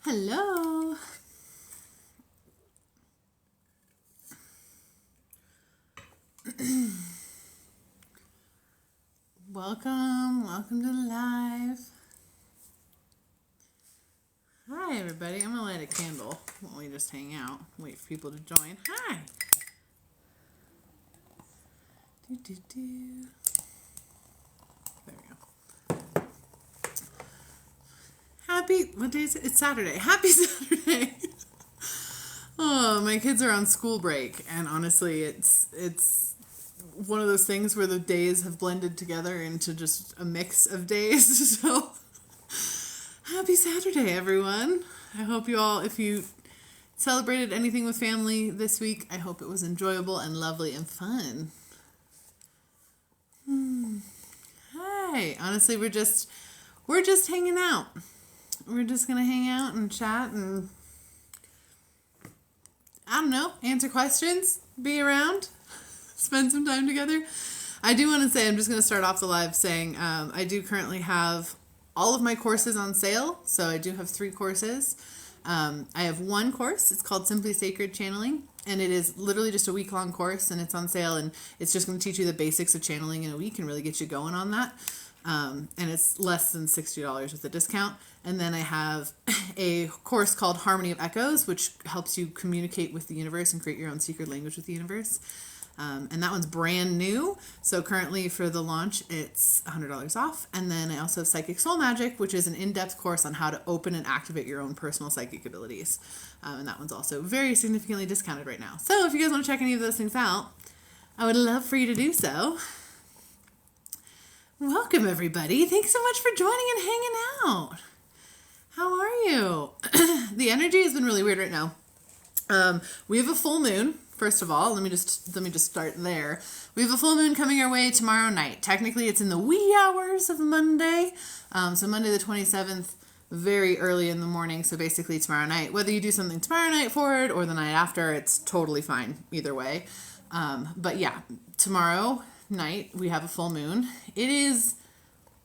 Hello. Welcome to the live. Hi, everybody. I'm going to light a candle while we just hang out. Wait for people to join. Hi. There we go. What day is it? It's Saturday. Happy Saturday. Oh, my kids are on school break, and honestly, it's one of those things where the days have blended together into just a mix of days. So, happy Saturday, everyone. I hope you all, if you celebrated anything with family this week, I hope it was enjoyable and lovely and fun. Hi. Honestly, we're just hanging out. We're just going to hang out and chat and, I don't know, answer questions, be around, spend some time together. I do want to say, I'm just going to start off the live saying I do currently have all of my courses on sale. So I do have 3 courses. I have one course. It's called Simply Sacred Channeling. And it is literally just a week-long course, and it's on sale. And it's just going to teach you the basics of channeling in a week and really get you going on that. And it's less than $60 with a discount. And then I have a course called Harmony of Echoes, which helps you communicate with the universe and create your own secret language with the universe. And that one's brand new. So currently for the launch, it's $100 off. And then I also have Psychic Soul Magic, which is an in-depth course on how to open and activate your own personal psychic abilities. And that one's also very significantly discounted right now. So if you guys want to check any of those things out, I would love for you to do so. Welcome, everybody. Thanks so much for joining and hanging out. How are you? The energy has been really weird right now. We have a full moon. First of all, let me just start there. We have a full moon coming our way tomorrow night. Technically, it's in the wee hours of Monday. So Monday the 27th, very early in the morning. So basically tomorrow night. Whether you do something tomorrow night for it or the night after, it's totally fine either way. But yeah, tomorrow night we have a full moon. It is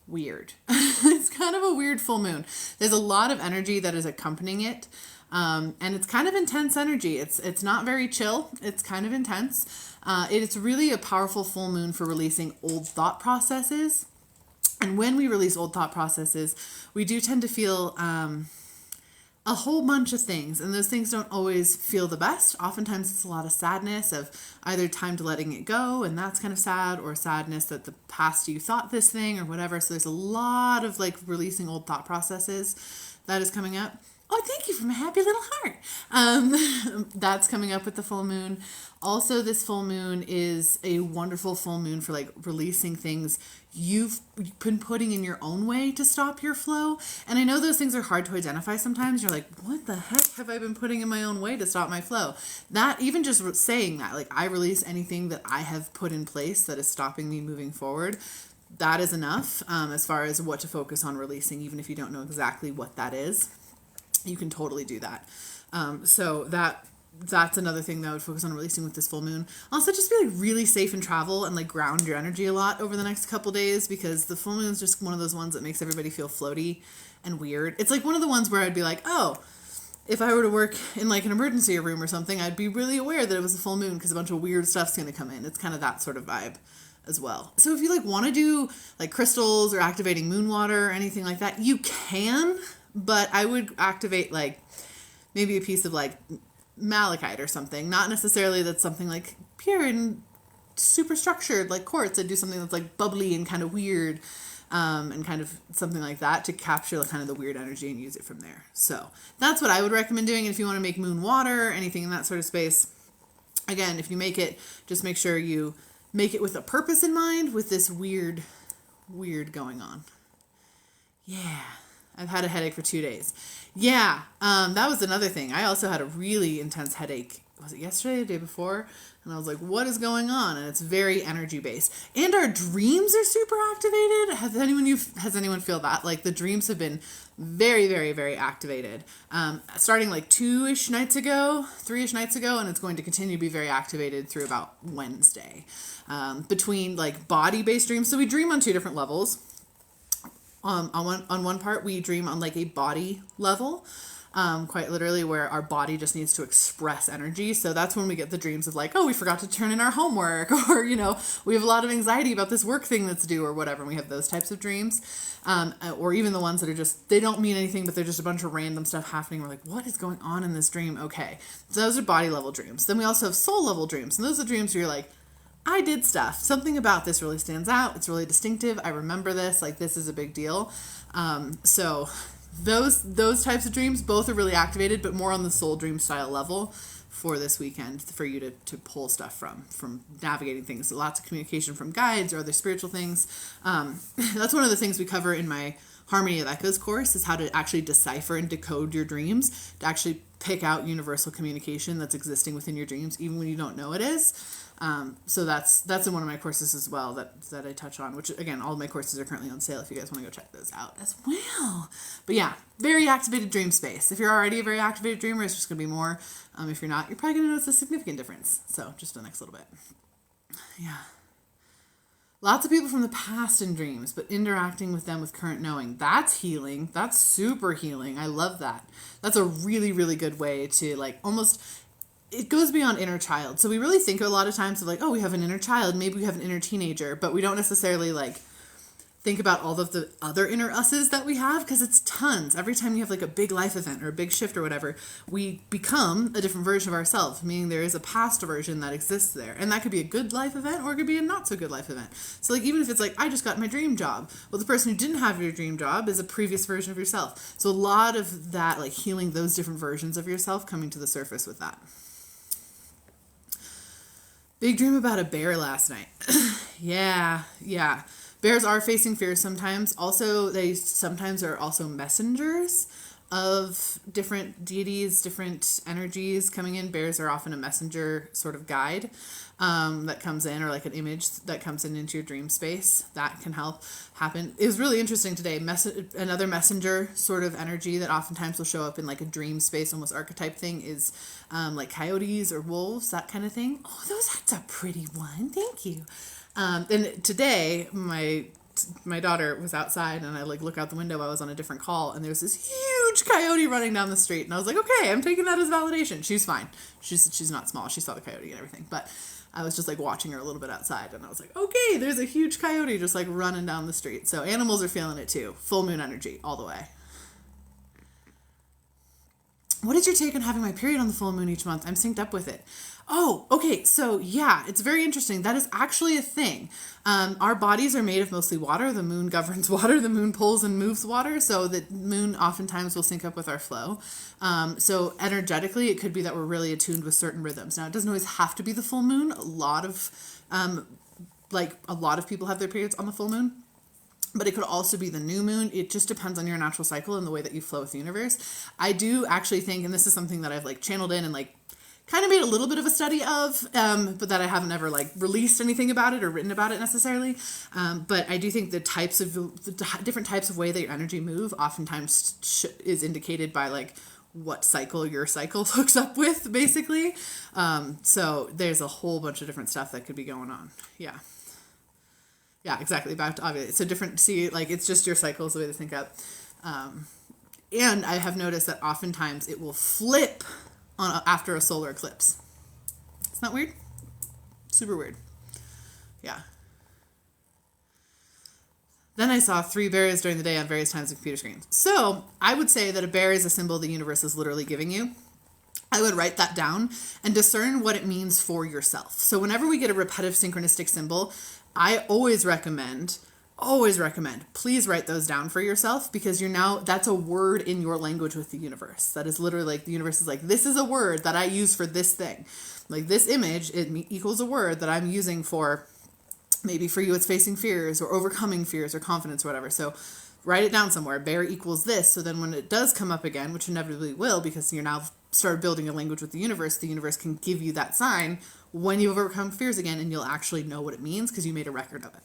weird. It's kind of a weird full moon. There's a lot of energy that is accompanying it. And it's kind of intense energy. It's not very chill. It's kind of intense. It's really a powerful full moon for releasing old thought processes. And when we release old thought processes, we do tend to feel a whole bunch of things. And those things don't always feel the best. Oftentimes it's a lot of sadness of either time to letting it go, and that's kind of sad, or sadness that the past you thought this thing or whatever. So there's a lot of like releasing old thought processes that is coming up. Oh, thank you for my happy little heart. That's coming up with the full moon. Also, this full moon is a wonderful full moon for like releasing things you've been putting in your own way to stop your flow. And I know those things are hard to identify sometimes. You're like, what the heck have I been putting in my own way to stop my flow? That, even just saying that, like I release anything that I have put in place that is stopping me moving forward. That is enough as far as what to focus on releasing, even if you don't know exactly what that is. You can totally do that. So that's another thing that I would focus on releasing with this full moon. Also, just be like really safe in travel and like ground your energy a lot over the next couple days, because the full moon is just one of those ones that makes everybody feel floaty and weird. It's like one of the ones where I'd be like, oh, if I were to work in like an emergency room or something, I'd be really aware that it was a full moon because a bunch of weird stuff's going to come in. It's kind of that sort of vibe as well. So if you like want to do like crystals or activating moon water or anything like that, you can. But I would activate like maybe a piece of like malachite or something. Not necessarily that's something like pure and super structured like quartz. I'd do something that's like bubbly and kind of weird and kind of something like that to capture like kind of the weird energy and use it from there. So that's what I would recommend doing. And if you want to make moon water or anything in that sort of space, again, if you make it, just make sure you make it with a purpose in mind, with this weird going on. Yeah. I've had a headache for 2 days. Yeah, that was another thing. I also had a really intense headache. Was it yesterday, the day before? And I was like, what is going on? And it's very energy based. And our dreams are super activated. Has anyone feel that? Like the dreams have been very, very, very activated. Starting like 3-ish nights ago, and it's going to continue to be very activated through about Wednesday. Between like body-based dreams. So we dream on 2 different levels. On one part, we dream on like a body level. quite literally, where our body just needs to express energy. So that's when we get the dreams of like, oh, we forgot to turn in our homework, or, we have a lot of anxiety about this work thing that's due or whatever. And we have those types of dreams. Or even the ones that are just, they don't mean anything, but they're just a bunch of random stuff happening. We're like, what is going on in this dream? Okay. So those are body level dreams. Then we also have soul level dreams. And those are dreams where you're like, I did stuff. Something about this really stands out. It's really distinctive. I remember this. Like, this is a big deal. So those types of dreams, both are really activated, but more on the soul dream style level for this weekend for you to pull stuff from navigating things. Lots of communication from guides or other spiritual things. That's one of the things we cover in my Harmony of Echoes course, is how to actually decipher and decode your dreams, to actually pick out universal communication that's existing within your dreams, even when you don't know it is. So that's in one of my courses as well that I touch on, which again, all of my courses are currently on sale if you guys want to go check those out as well. But yeah, very activated dream space. If you're already a very activated dreamer, it's just going to be more. If you're not, you're probably going to notice a significant difference. So just the next little bit. Yeah. Lots of people from the past in dreams, but interacting with them with current knowing. That's healing. That's super healing. I love that. That's a really, really good way to like almost, it goes beyond inner child. So we really think a lot of times of like, oh, we have an inner child, maybe we have an inner teenager, but we don't necessarily like think about all of the other inner us's that we have, because it's tons. Every time you have like a big life event or a big shift or whatever, we become a different version of ourselves, meaning there is a past version that exists there. And that could be a good life event or it could be a not so good life event. So like, even if it's like, I just got my dream job. Well, the person who didn't have your dream job is a previous version of yourself. So a lot of that, like healing those different versions of yourself, coming to the surface with that. Big dream about a bear last night. Yeah. Bears are facing fear sometimes. Also, they sometimes are also messengers of different deities, different energies coming in. Bears are often a messenger sort of guide that comes in, or like an image that comes in into your dream space. That can help happen. It was really interesting today. Another messenger sort of energy that oftentimes will show up in like a dream space, almost archetype thing, is like coyotes or wolves, that kind of thing. Oh, that's a pretty one. Thank you. And today my daughter was outside and I like look out the window. I was on a different call and there's this huge coyote running down the street. And I was like, okay, I'm taking that as validation. She's fine. She's not small. She saw the coyote and everything, but I was just like watching her a little bit outside and I was like, okay, there's a huge coyote just like running down the street. So animals are feeling it too. Full moon energy all the way. What is your take on having my period on the full moon each month? I'm synced up with it. Oh, okay. So yeah, it's very interesting. That is actually a thing. Our bodies are made of mostly water. The moon governs water. The moon pulls and moves water. So the moon oftentimes will sync up with our flow. So energetically, it could be that we're really attuned with certain rhythms. Now, it doesn't always have to be the full moon. A lot of people have their periods on the full moon. But it could also be the new moon. It just depends on your natural cycle and the way that you flow with the universe. I do actually think, and this is something that I've like channeled in and like kind of made a little bit of a study of, but that I haven't ever like released anything about it or written about it necessarily. But I do think the different types of way that your energy move oftentimes is indicated by like what cycle your cycle hooks up with, basically. So there's a whole bunch of different stuff that could be going on. Yeah, exactly. Back to ovulate. So it's just your cycle is the way to think up. And I have noticed that oftentimes it will flip after a solar eclipse. Isn't that weird? Super weird. Yeah. Then I saw 3 bears during the day on various times of computer screens. So I would say that a bear is a symbol the universe is literally giving you. I would write that down and discern what it means for yourself. So whenever we get a repetitive synchronistic symbol, I always recommend, please write those down for yourself, because that's a word in your language with the universe. That is literally like, the universe is like, this is a word that I use for this thing. Like this image, it equals a word that I'm using for, maybe for you it's facing fears or overcoming fears or confidence or whatever. So write it down somewhere. Bear equals this. So then when it does come up again, which inevitably will, because you're now started building a language with the universe can give you that sign when you've overcome fears again, and you'll actually know what it means because you made a record of it.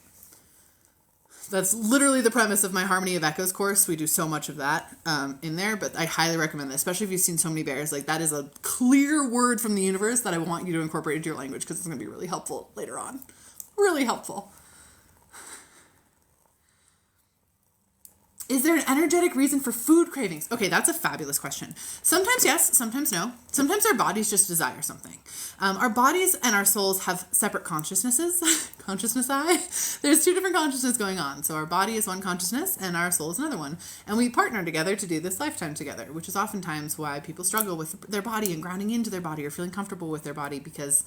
That's literally the premise of my Harmony of Echoes course. We do so much of that in there, but I highly recommend that, especially if you've seen so many bears. Like, that is a clear word from the universe that I want you to incorporate into your language, because it's going to be really helpful later on. Really helpful. Is there an energetic reason for food cravings? Okay, that's a fabulous question. Sometimes yes, sometimes no. Sometimes our bodies just desire something. Our bodies and our souls have separate consciousnesses. There's two different consciousnesses going on. So our body is one consciousness and our soul is another one. And we partner together to do this lifetime together, which is oftentimes why people struggle with their body and grounding into their body or feeling comfortable with their body, because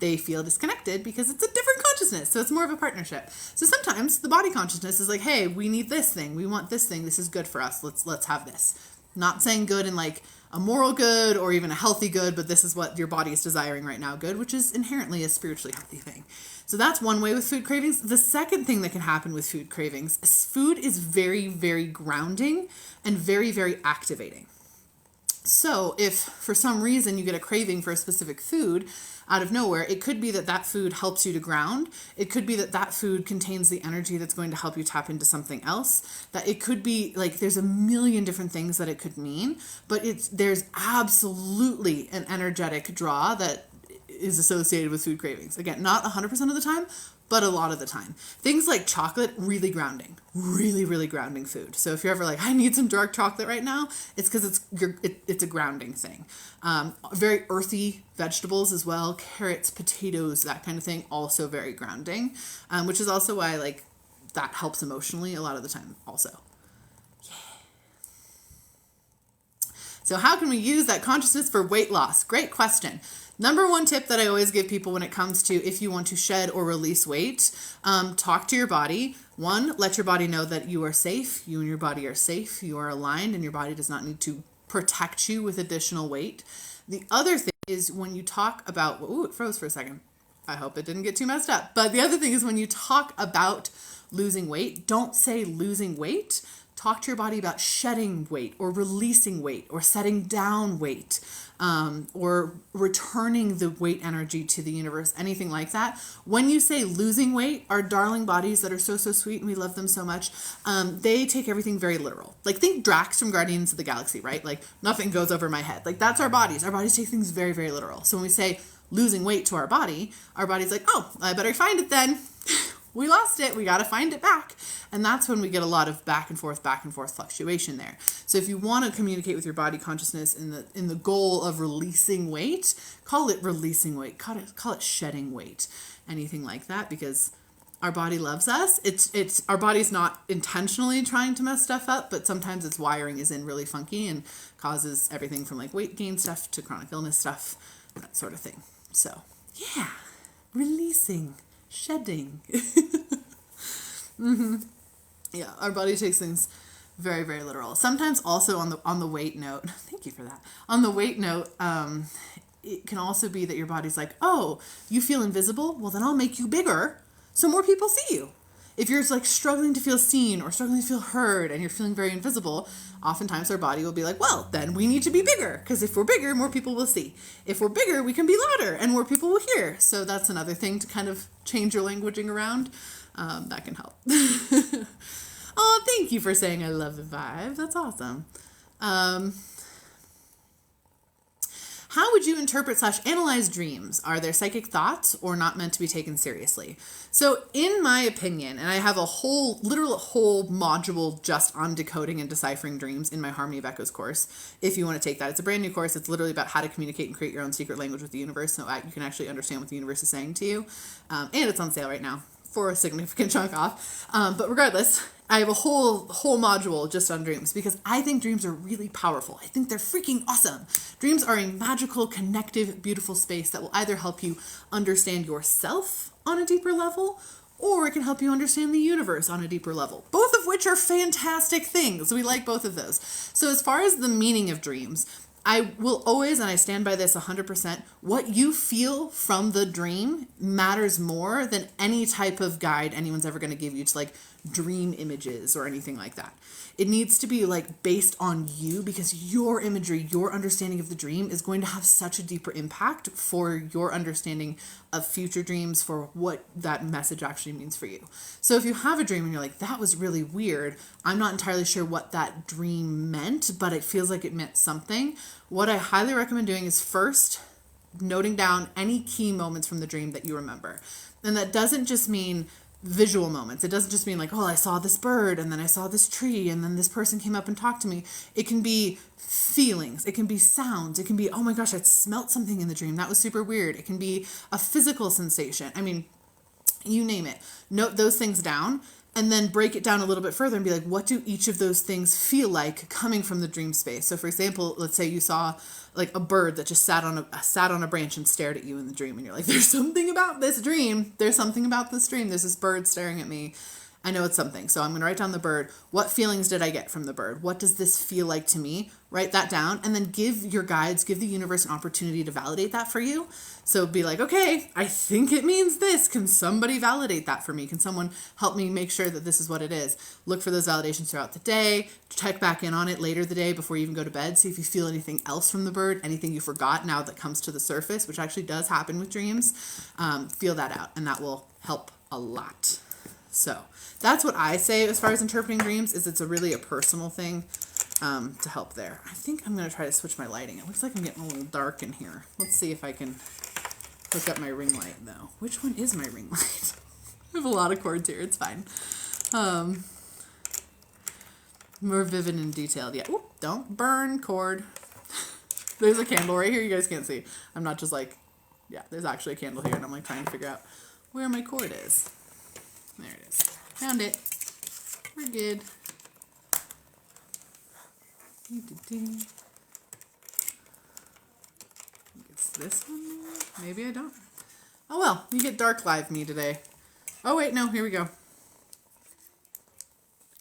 they feel disconnected because it's a different consciousness. So it's more of a partnership. So sometimes the body consciousness is like, hey, we need this thing. We want this thing. This is good for us. Let's have this. Not saying good in like a moral good or even a healthy good, but this is what your body is desiring right now good, which is inherently a spiritually healthy thing. So that's one way with food cravings. The second thing that can happen with food cravings is food is very, very grounding and very, very activating. So if for some reason you get a craving for a specific food out of nowhere, it could be that that food helps you to ground. It could be that that food contains the energy that's going to help you tap into something else. That it could be like, there's a million different things that it could mean, but there's absolutely an energetic draw that is associated with food cravings. Again, not 100% of the time, but a lot of the time. Things like chocolate, really grounding, really, really grounding food. So if you're ever like, I need some dark chocolate right now, it's because it's a grounding thing. Very earthy vegetables as well, carrots, potatoes, that kind of thing, also very grounding, which is also why like that helps emotionally a lot of the time also. So how can we use that consciousness for weight loss? Great question. Number one tip that I always give people when it comes to if you want to shed or release weight, talk to your body. One, let your body know that you are safe. You and your body are safe. You are aligned and your body does not need to protect you with additional weight. The other thing is when you talk about, ooh, it froze for a second. I hope it didn't get too messed up. But the other thing is when you talk about losing weight, don't say losing weight. Talk to your body about shedding weight or releasing weight or setting down weight, or returning the weight energy to the universe, anything like that. When you say losing weight, our darling bodies that are so, so sweet and we love them so much, they take everything very literal. Like think Drax from Guardians of the Galaxy, right? Like nothing goes over my head. Like that's our bodies. Our bodies take things very, very literal. So when we say losing weight to our body's like, oh, I better find it then. We lost it. We got to find it back. And that's when we get a lot of back and forth fluctuation there. So if you want to communicate with your body consciousness in the goal of releasing weight, call it releasing weight, call it shedding weight, anything like that, because our body loves us. It's our body's not intentionally trying to mess stuff up, but sometimes its wiring is in really funky and causes everything from like weight gain stuff to chronic illness stuff, that sort of thing. So yeah, releasing, shedding. Mm-hmm. Yeah, our body takes things very, very literal. Sometimes also on the weight note, thank you for that. On the weight note, it can also be that your body's like, oh, you feel invisible? Well, then I'll make you bigger so more people see you. If you're like struggling to feel seen or struggling to feel heard and you're feeling very invisible, oftentimes our body will be like, well, then we need to be bigger, because if we're bigger, more people will see. If we're bigger, we can be louder and more people will hear. So that's another thing to kind of change your languaging around. That can help. Oh, thank you for saying I love the vibe. That's awesome. How would you interpret / analyze dreams? Are they psychic thoughts or not meant to be taken seriously? So in my opinion, and I have a literal whole module just on decoding and deciphering dreams in my Harmony of Echoes course. If you want to take that, it's a brand new course. It's literally about how to communicate and create your own secret language with the universe, so you can actually understand what the universe is saying to you. And it's on sale right now for a significant chunk off. But regardless, I have a whole module just on dreams because I think dreams are really powerful. I think they're freaking awesome. Dreams are a magical, connective, beautiful space that will either help you understand yourself on a deeper level, or it can help you understand the universe on a deeper level, both of which are fantastic things. We like both of those. So as far as the meaning of dreams, I will always, and I stand by this 100%, what you feel from the dream matters more than any type of guide anyone's ever going to give you to like dream images or anything like that. It needs to be like based on you, because your imagery, your understanding of the dream is going to have such a deeper impact for your understanding of future dreams, for what that message actually means for you. So if you have a dream and you're like, that was really weird, I'm not entirely sure what that dream meant, but it feels like it meant something. What I highly recommend doing is first noting down any key moments from the dream that you remember. And that doesn't just mean visual moments. It doesn't just mean like, oh, I saw this bird and then I saw this tree and then this person came up and talked to me. It can be feelings. It can be sounds. It can be, oh my gosh, I smelt something in the dream. That was super weird. It can be a physical sensation. I mean, you name it. Note those things down and then break it down a little bit further and be like, what do each of those things feel like coming from the dream space? So for example, let's say you saw like a bird that just sat on a branch and stared at you in the dream. And you're like, there's something about this dream. There's something about this dream. There's this bird staring at me. I know it's something. So I'm going to write down the bird. What feelings did I get from the bird? What does this feel like to me? Write that down and then give your guides, give the universe an opportunity to validate that for you. So be like, okay, I think it means this. Can somebody validate that for me? Can someone help me make sure that this is what it is? Look for those validations throughout the day. Check back in on it later the day before you even go to bed. See if you feel anything else from the bird, anything you forgot now that comes to the surface, which actually does happen with dreams. Feel that out and that will help a lot. So that's what I say as far as interpreting dreams is it's a personal thing to help there. I think I'm going to try to switch my lighting. It looks like I'm getting a little dark in here. Let's see if I can hook up my ring light though. Which one is my ring light? I have a lot of cords here. It's fine. More vivid and detailed. Yeah. Ooh, don't burn cord. There's a candle right here. You guys can't see. I'm not just like, yeah, there's actually a candle here and I'm like trying to figure out where my cord is. There it is. Found it. We're good. It's this one. Maybe I don't. Oh well, you get dark live me today. Oh wait, no, here we go.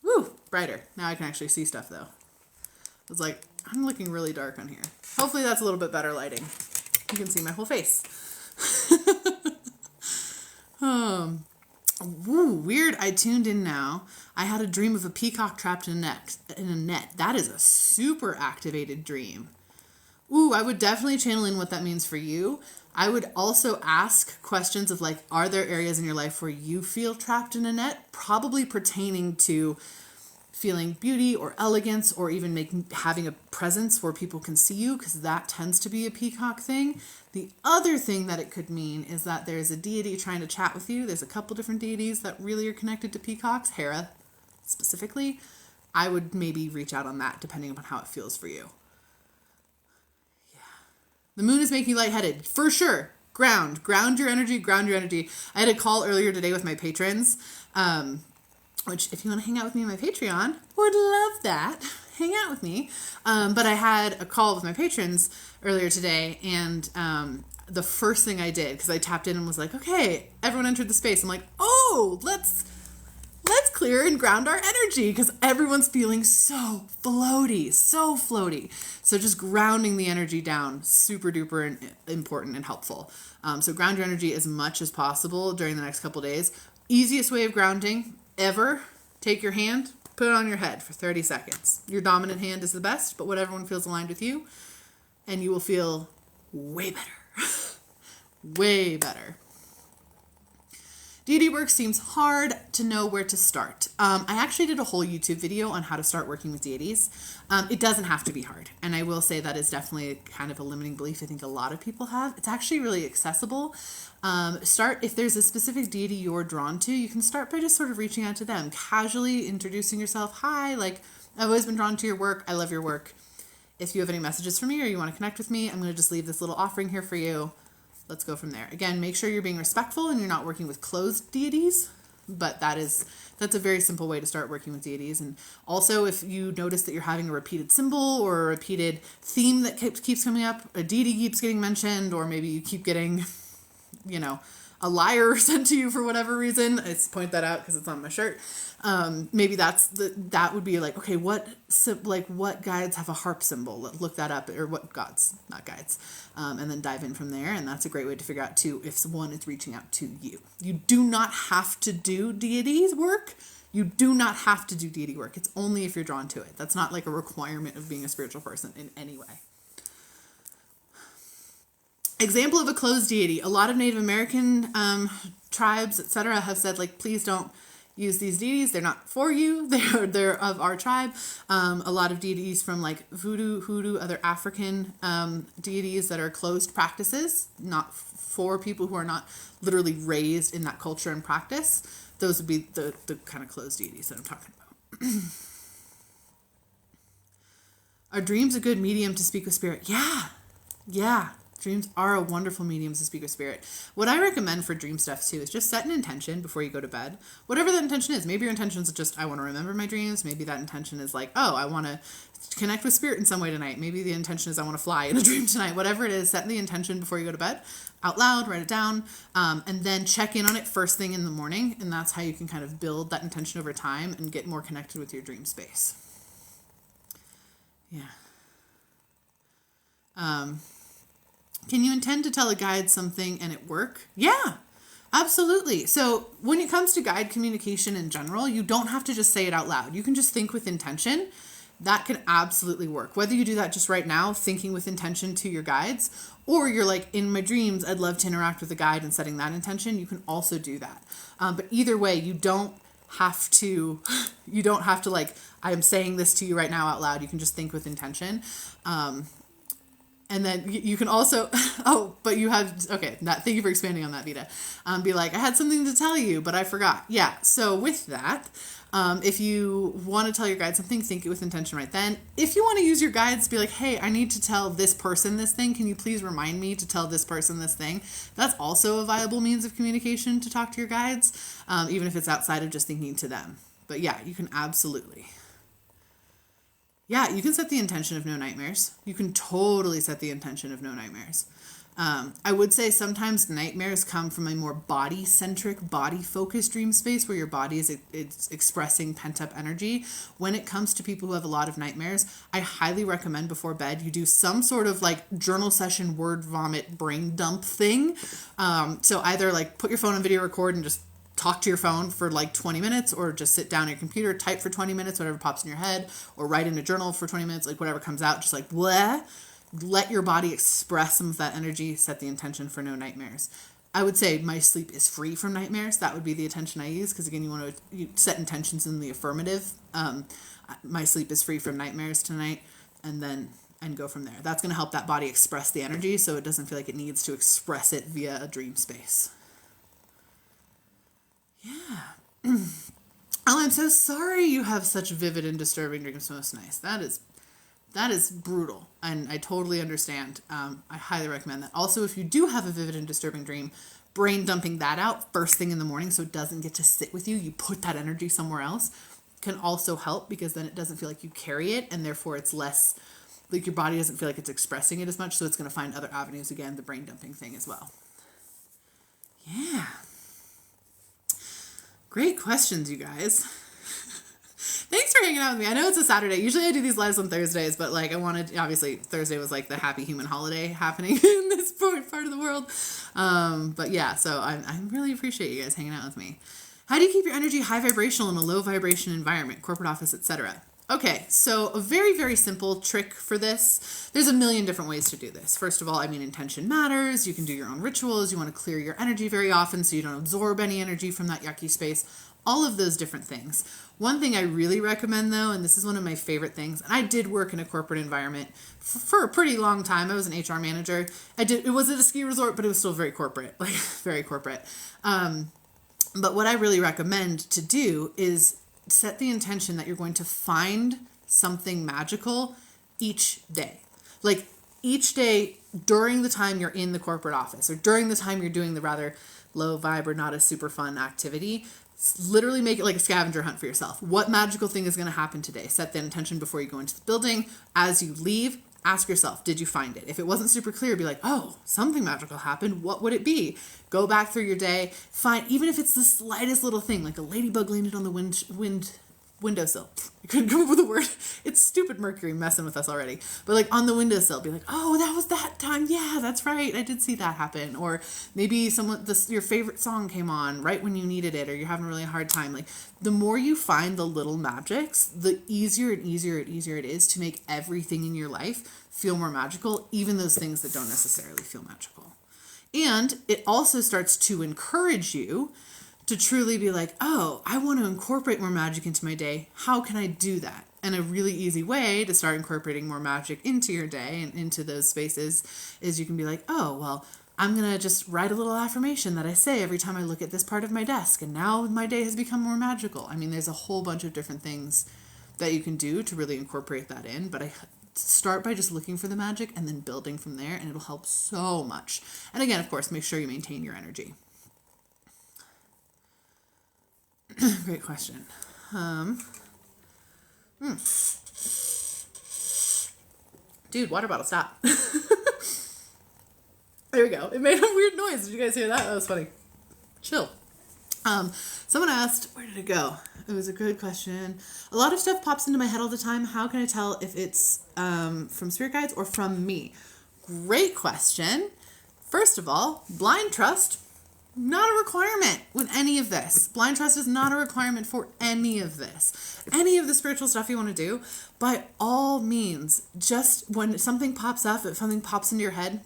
Woo, brighter. Now I can actually see stuff though. It's like, I'm looking really dark on here. Hopefully that's a little bit better lighting. You can see my whole face. Ooh, weird. I tuned in now. I had a dream of a peacock trapped in a net. That is a super activated dream. Ooh, I would definitely channel in what that means for you. I would also ask questions of like, are there areas in your life where you feel trapped in a net? Probably pertaining to feeling beauty or elegance or even having a presence where people can see you, because that tends to be a peacock thing. The other thing that it could mean is that there's a deity trying to chat with you. There's a couple different deities that really are connected to peacocks, Hera specifically. I would maybe reach out on that depending upon how it feels for you. Yeah. The moon is making you lightheaded, for sure. Ground your energy, I had a call earlier today with my patrons, which if you want to hang out with me on my Patreon, would love that. Hang out with me. But I had a call with my patrons earlier today, and the first thing I did, because I tapped in and was like, okay, everyone entered the space. I'm like, oh, let's clear and ground our energy, because everyone's feeling so floaty. So just grounding the energy down, super duper important and helpful. So ground your energy as much as possible during the next couple days. Easiest way of grounding ever, take your hand, put it on your head for 30 seconds. Your dominant hand is the best, but whatever one feels aligned with you, and you will feel way better. Way better. Deity work seems hard to know where to start. I actually did a whole YouTube video on how to start working with deities. It doesn't have to be hard. And I will say that is definitely kind of a limiting belief I think a lot of people have. It's actually really accessible. If there's a specific deity you're drawn to, you can start by just sort of reaching out to them, casually introducing yourself. Hi, like, I've always been drawn to your work. I love your work. If you have any messages for me or you want to connect with me, I'm going to just leave this little offering here for you. Let's go from there. Again, make sure you're being respectful and you're not working with closed deities, but that's a very simple way to start working with deities. And also, if you notice that you're having a repeated symbol or a repeated theme that keeps coming up, a deity keeps getting mentioned, or maybe you keep getting, a liar sent to you for whatever reason. I just point that out because it's on my shirt. Maybe that would be like, okay, what guides have a harp symbol? Look that up, or what gods, not guides, and then dive in from there. And that's a great way to figure out too if someone is reaching out to you. You do not have to do deities work. You do not have to do deity work. It's only if you're drawn to it. That's not like a requirement of being a spiritual person in any way. Example of a closed deity. A lot of Native American tribes, etc., have said, like, please don't use these deities. They're not for you. They're of our tribe. A lot of deities from like voodoo, hoodoo, other African deities that are closed practices, not for people who are not literally raised in that culture and practice. those would be the kind of closed deities that I'm talking about. Are dreams a good medium to speak with spirit? Yeah. Dreams are a wonderful medium to speak with spirit. What I recommend for dream stuff too is just set an intention before you go to bed. Whatever that intention is. Maybe your intention is just, I want to remember my dreams. Maybe that intention is like, oh, I want to connect with spirit in some way tonight. Maybe the intention is I want to fly in a dream tonight. Whatever it is, set the intention before you go to bed out loud, write it down, and then check in on it first thing in the morning. And that's how you can kind of build that intention over time and get more connected with your dream space. Yeah. Can you intend to tell a guide something and it work? Yeah, absolutely. So when it comes to guide communication in general, you don't have to just say it out loud. You can just think with intention. That can absolutely work. Whether you do that just right now, thinking with intention to your guides, or you're like, in my dreams, I'd love to interact with a guide and setting that intention, you can also do that. But either way, you don't have to like, I am saying this to you right now out loud. You can just think with intention. And then you can also, thank you for expanding on that, Vita. Be like, I had something to tell you, but I forgot. Yeah, so with that, if you want to tell your guide something, think it with intention right then. If you want to use your guides, be like, hey, I need to tell this person this thing. Can you please remind me to tell this person this thing? That's also a viable means of communication to talk to your guides, even if it's outside of just thinking to them. But yeah, you can absolutely. Yeah, you can set the intention of no nightmares. You can totally set the intention of no nightmares. I would say sometimes nightmares come from a more body-centric, body-focused dream space where your body is expressing pent-up energy. When it comes to people who have a lot of nightmares, I highly recommend before bed you do some sort of like journal session, word vomit, brain dump thing. So either like put your phone on video record and just talk to your phone for like 20 minutes, or just sit down at your computer, type for 20 minutes, whatever pops in your head, or write in a journal for 20 minutes, like whatever comes out, just like blah. Let your body express some of that energy, set the intention for no nightmares. I would say my sleep is free from nightmares. That would be the intention I use, because again, you set intentions in the affirmative. My sleep is free from nightmares tonight, and go from there. That's going to help that body express the energy so it doesn't feel like it needs to express it via a dream space. Yeah. Oh, I'm so sorry you have such vivid and disturbing dreams. Most nice. That is brutal, and I totally understand. I highly recommend that. Also, if you do have a vivid and disturbing dream, brain dumping that out first thing in the morning so it doesn't get to sit with you. You put that energy somewhere else can also help, because then it doesn't feel like you carry it, and therefore it's less like your body doesn't feel like it's expressing it as much, so it's going to find other avenues, again, the brain dumping thing as well. Yeah. Great questions, you guys. Thanks for hanging out with me. I know it's a Saturday. Usually I do these lives on Thursdays, but like obviously Thursday was like the happy human holiday happening in this part of the world. But yeah, so I really appreciate you guys hanging out with me. How do you keep your energy high vibrational in a low vibration environment, corporate office, etc.? Okay, so a very, very simple trick for this. There's a million different ways to do this. First of all, intention matters. You can do your own rituals. You want to clear your energy very often so you don't absorb any energy from that yucky space. All of those different things. One thing I really recommend, though, and this is one of my favorite things, and I did work in a corporate environment for a pretty long time. I was an HR manager. It was at a ski resort, but it was still very corporate, like very corporate. But what I really recommend to do is set the intention that you're going to find something magical each day. Like each day during the time you're in the corporate office, or during the time you're doing the rather low vibe or not a super fun activity, literally make it like a scavenger hunt for yourself. What magical thing is going to happen today? Set the intention before you go into the building. As you leave, ask yourself, did you find it? If it wasn't super clear, be like, oh, something magical happened. What would it be? Go back through your day. Find, even if it's the slightest little thing, like a ladybug landed on the windowsill. I couldn't come up with a word. It's stupid Mercury messing with us already. But like on the windowsill, be like, oh, that was that time. Yeah, that's right. I did see that happen. Or maybe your favorite song came on right when you needed it, or you're having a really hard time. Like the more you find the little magics, the easier and easier it is to make everything in your life feel more magical, even those things that don't necessarily feel magical. And it also starts to encourage you to truly be like, oh, I want to incorporate more magic into my day. How can I do that? And a really easy way to start incorporating more magic into your day and into those spaces is you can be like, oh, well, I'm going to just write a little affirmation that I say every time I look at this part of my desk. And now my day has become more magical. I mean, there's a whole bunch of different things that you can do to really incorporate that in. But I start by just looking for the magic and then building from there. And it'll help so much. And again, of course, make sure you maintain your energy. Great question. Dude, water bottle, stop. There we go. It made a weird noise. Did you guys hear that? That was funny. Chill. Someone asked, where did it go? It was a good question. A lot of stuff pops into my head all the time. How can I tell if it's from spirit guides or from me? Great question. First of all, blind trust, not a requirement with any of this. Blind trust is not a requirement for any of this. Any of the spiritual stuff you want to do, by all means, just when something pops up, if something pops into your head,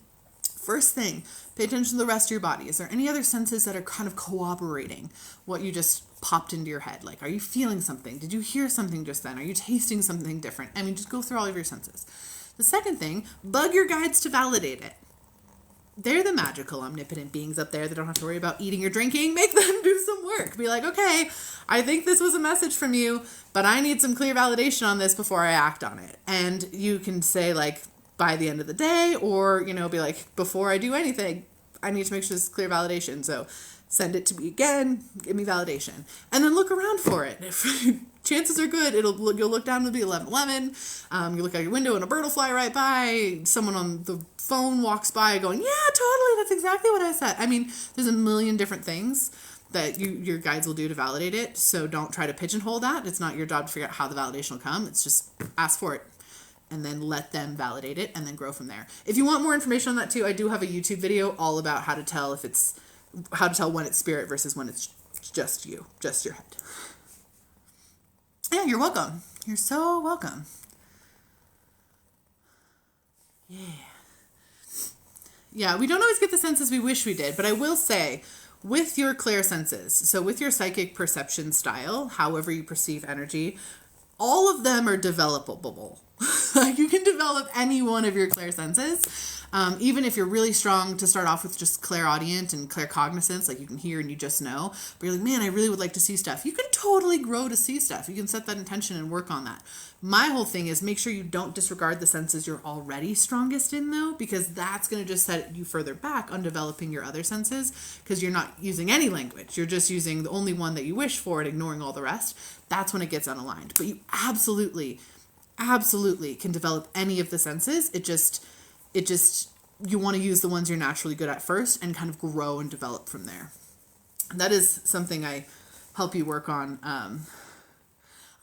first thing, pay attention to the rest of your body. Is there any other senses that are kind of corroborating what you just popped into your head? Like, are you feeling something? Did you hear something just then? Are you tasting something different? I mean, just go through all of your senses. The second thing, bug your guides to validate it. They're the magical, omnipotent beings up there that don't have to worry about eating or drinking. Make them do some work. Be like, okay, I think this was a message from you, but I need some clear validation on this before I act on it. And you can say, like, by the end of the day, or, you know, be like, before I do anything, I need to make sure this is clear validation. So send it to me again, give me validation. And then look around for it. If chances are good, you'll look down, it'll be 11:11. You look out your window and a bird will fly right by. Someone on the phone walks by going, yeah, totally, that's exactly what I said. I mean, there's a million different things that your guides will do to validate it. So don't try to pigeonhole that. It's not your job to figure out how the validation will come. It's just ask for it and then let them validate it and then grow from there. If you want more information on that too, I do have a YouTube video all about how to tell when it's spirit versus when it's just you, just your head. Yeah, you're welcome. You're so welcome. Yeah, we don't always get the senses we wish we did, but I will say, with your clear senses, so with your psychic perception style, however you perceive energy, all of them are developable. Like, you can develop any one of your clear senses. Even if you're really strong to start off with just clairaudient and claircognizance, like you can hear and you just know, but you're like, man, I really would like to see stuff. You can totally grow to see stuff. You can set that intention and work on that. My whole thing is make sure you don't disregard the senses you're already strongest in, though, because that's going to just set you further back on developing your other senses, because you're not using any language. You're just using the only one that you wish for and ignoring all the rest. That's when it gets unaligned. But you absolutely can develop any of the senses. It just you want to use the ones you're naturally good at first and kind of grow and develop from there. That is something I help you work on.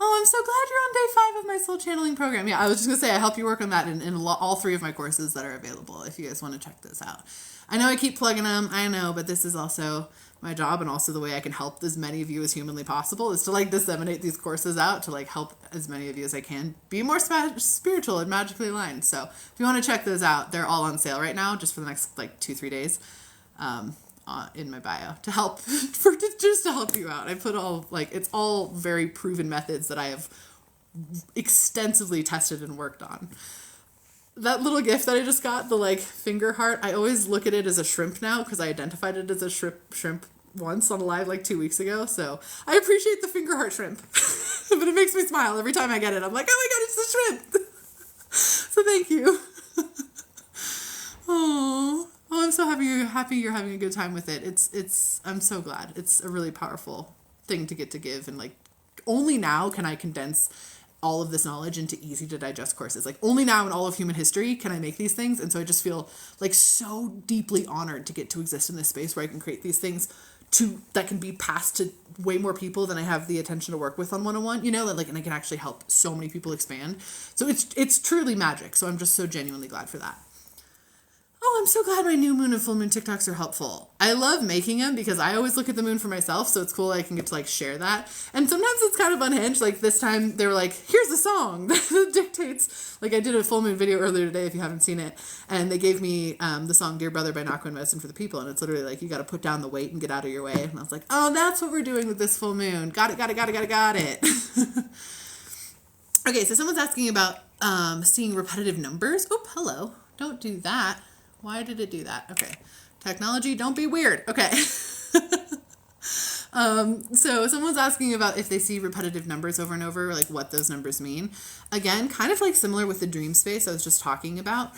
Oh, I'm so glad you're on day 5 of my soul channeling program. Yeah, I was just gonna say I help you work on that in all 3 of my courses that are available if you guys want to check this out. I know I keep plugging them, I know, but this is also my job, and also the way I can help as many of you as humanly possible is to like disseminate these courses out to like help as many of you as I can be more spiritual and magically aligned. So if you want to check those out, they're all on sale right now, just for the next like 2-3 days, in my bio to help just to help you out. I put all it's all very proven methods that I have extensively tested and worked on. That little gift that I just got, the finger heart, I always look at it as a shrimp now because I identified it as a shrimp once on a live 2 weeks ago. So I appreciate the finger heart shrimp, but it makes me smile every time I get it. I'm like, oh my God, it's a shrimp. So thank you. Oh, I'm so happy you're having a good time with it. I'm so glad. It's a really powerful thing to get to give, and only now can I condense all of this knowledge into easy to digest courses. Only now in all of human history can I make these things. And so I just feel so deeply honored to get to exist in this space where I can create these things that can be passed to way more people than I have the attention to work with on 101, and I can actually help so many people expand. So it's truly magic. So I'm just so genuinely glad for that. Oh, I'm so glad my new moon and full moon TikToks are helpful. I love making them because I always look at the moon for myself, so it's cool I can get to share that. And sometimes it's kind of unhinged. This time they were like, here's a song that dictates. I did a full moon video earlier today if you haven't seen it, and they gave me the song Dear Brother by Naku and Medicine for the People, and it's literally you got to put down the weight and get out of your way. And I was like, oh, that's what we're doing with this full moon. Got it. Okay, so someone's asking about seeing repetitive numbers. Oh, hello. Don't do that. Why did it do that? Okay. Technology, don't be weird. Okay. So someone's asking about if they see repetitive numbers over and over, like what those numbers mean. Again, kind of like similar with the dream space I was just talking about.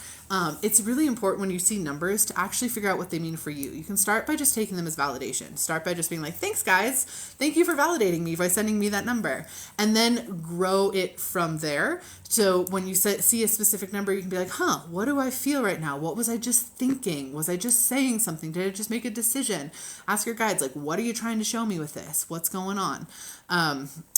It's really important when you see numbers to actually figure out what they mean for you. You can start by just taking them as validation. Start by just being like, thanks guys. Thank you for validating me by sending me that number. And then grow it from there. So when you see a specific number, you can be like, what do I feel right now? What was I just thinking? Was I just saying something? Did I just make a decision? Ask your guides, like, what are you trying to show me with this? What's going on?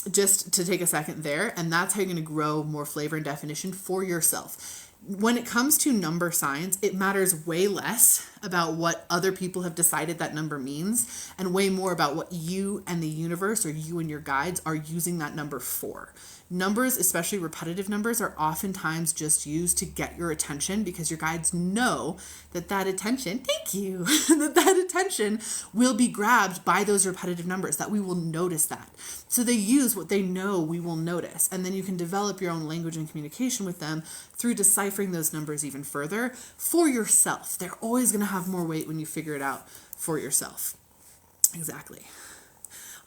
Just to take a second there. And that's how you're going to grow more flavor and definition for yourself. When it comes to number signs, it matters way less about what other people have decided that number means and way more about what you and the universe or you and your guides are using that number for. Numbers, especially repetitive numbers, are oftentimes just used to get your attention because your guides know that attention, thank you, that attention will be grabbed by those repetitive numbers, that we will notice that. So they use what they know we will notice. And then you can develop your own language and communication with them through deciphering those numbers even further for yourself. They're always going to have more weight when you figure it out for yourself. Exactly.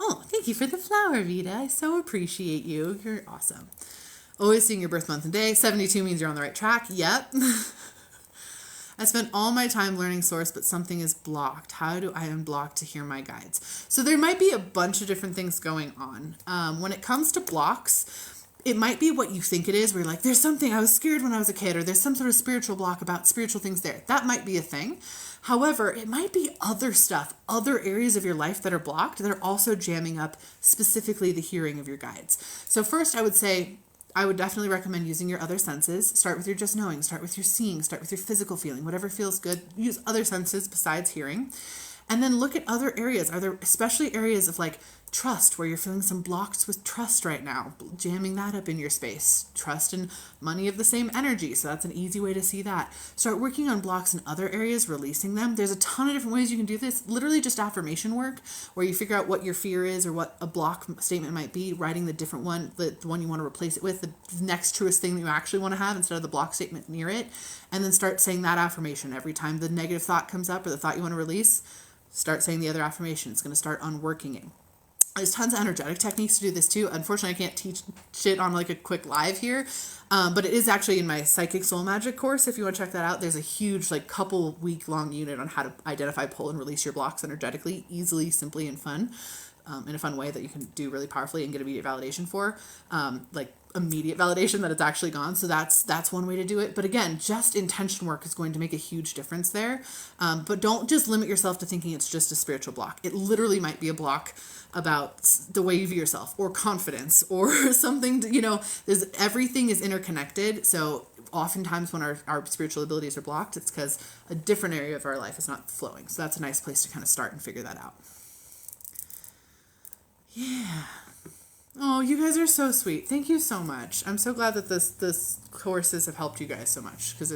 Oh, thank you for the flower, Vita. I so appreciate you. You're awesome. Always seeing your birth month and day. 72 means you're on the right track. Yep. I spent all my time learning source, but something is blocked. How do I unblock to hear my guides? So there might be a bunch of different things going on. When it comes to blocks, it might be what you think it is, where you're like, there's something, I was scared when I was a kid, or there's some sort of spiritual block about spiritual things there. That might be a thing. However, it might be other stuff, other areas of your life that are blocked that are also jamming up specifically the hearing of your guides. So first, I would say, I would definitely recommend using your other senses. Start with your just knowing, start with your seeing, start with your physical feeling, whatever feels good. Use other senses besides hearing. And then look at other areas. Are there especially areas of like trust where you're feeling some blocks with trust right now? Jamming that up in your space. Trust and money of the same energy. So that's an easy way to see that. Start working on blocks in other areas, releasing them. There's a ton of different ways you can do this. Literally just affirmation work where you figure out what your fear is or what a block statement might be, writing the different one, the one you want to replace it with, the next truest thing that you actually want to have instead of the block statement near it. And then start saying that affirmation every time the negative thought comes up or the thought you want to release. Start saying the other affirmation. It's going to start unworking it. There's tons of energetic techniques to do this too. Unfortunately, I can't teach shit on like a quick live here, but it is actually in my Psychic Soul Magic course. If you want to check that out, there's a huge like couple week long unit on how to identify, pull, and release your blocks energetically, easily, simply, and fun, in a fun way that you can do really powerfully and get immediate validation for, like immediate validation that it's actually gone. So that's one way to do it. But again, just intention work is going to make a huge difference there. But don't just limit yourself to thinking it's just a spiritual block. It literally might be a block about the way you view yourself or confidence or something, everything is interconnected. So oftentimes when our spiritual abilities are blocked, it's because a different area of our life is not flowing. So that's a nice place to kind of start and figure that out. Yeah. Oh, you guys are so sweet. Thank you so much. I'm so glad that this courses have helped you guys so much because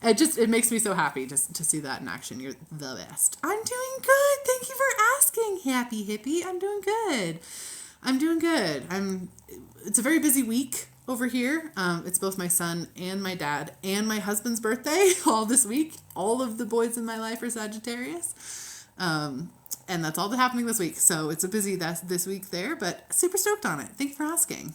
it makes me so happy just to see that in action. You're the best. I'm doing good. Thank you for asking, Happy Hippie. I'm doing good. It's a very busy week over here. It's both my son and my dad and my husband's birthday all this week. All of the boys in my life are Sagittarius. And that's all that's happening this week. So it's a busy this week there, but super stoked on it. Thank you for asking.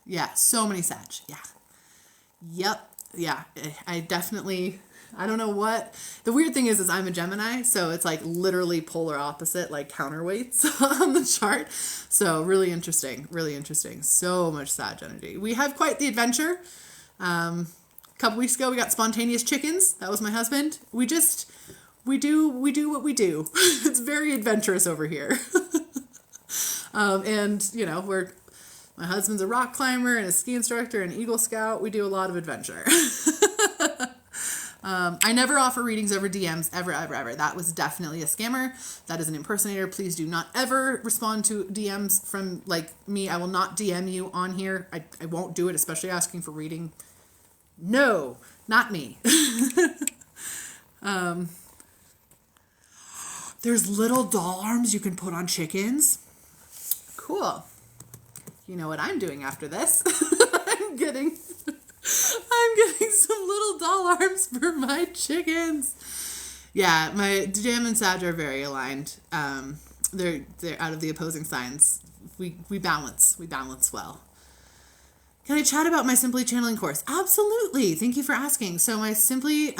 Yeah, so many Sag. Yeah. Yep. Yeah. I don't know what. The weird thing is I'm a Gemini, so it's like literally polar opposite, like counterweights on the chart. So really interesting. So much Sag energy. We have quite the adventure. A couple weeks ago, we got spontaneous chickens. That was my husband. We do what we do. It's very adventurous over here. And my husband's a rock climber and a ski instructor and Eagle Scout. We do a lot of adventure. I never offer readings over DMs, ever, ever, ever. That was definitely a scammer. That is an impersonator. Please do not ever respond to DMs from me. I will not DM you on here. I won't do it, especially asking for reading. No, not me. There's little doll arms you can put on chickens. Cool. You know what I'm doing after this? I'm getting I'm getting some little doll arms for my chickens. Yeah, my Jam and Sag are very aligned. They're out of the opposing signs. We balance well. Can I chat about my Simply Channeling course? Absolutely. Thank you for asking. So my Simply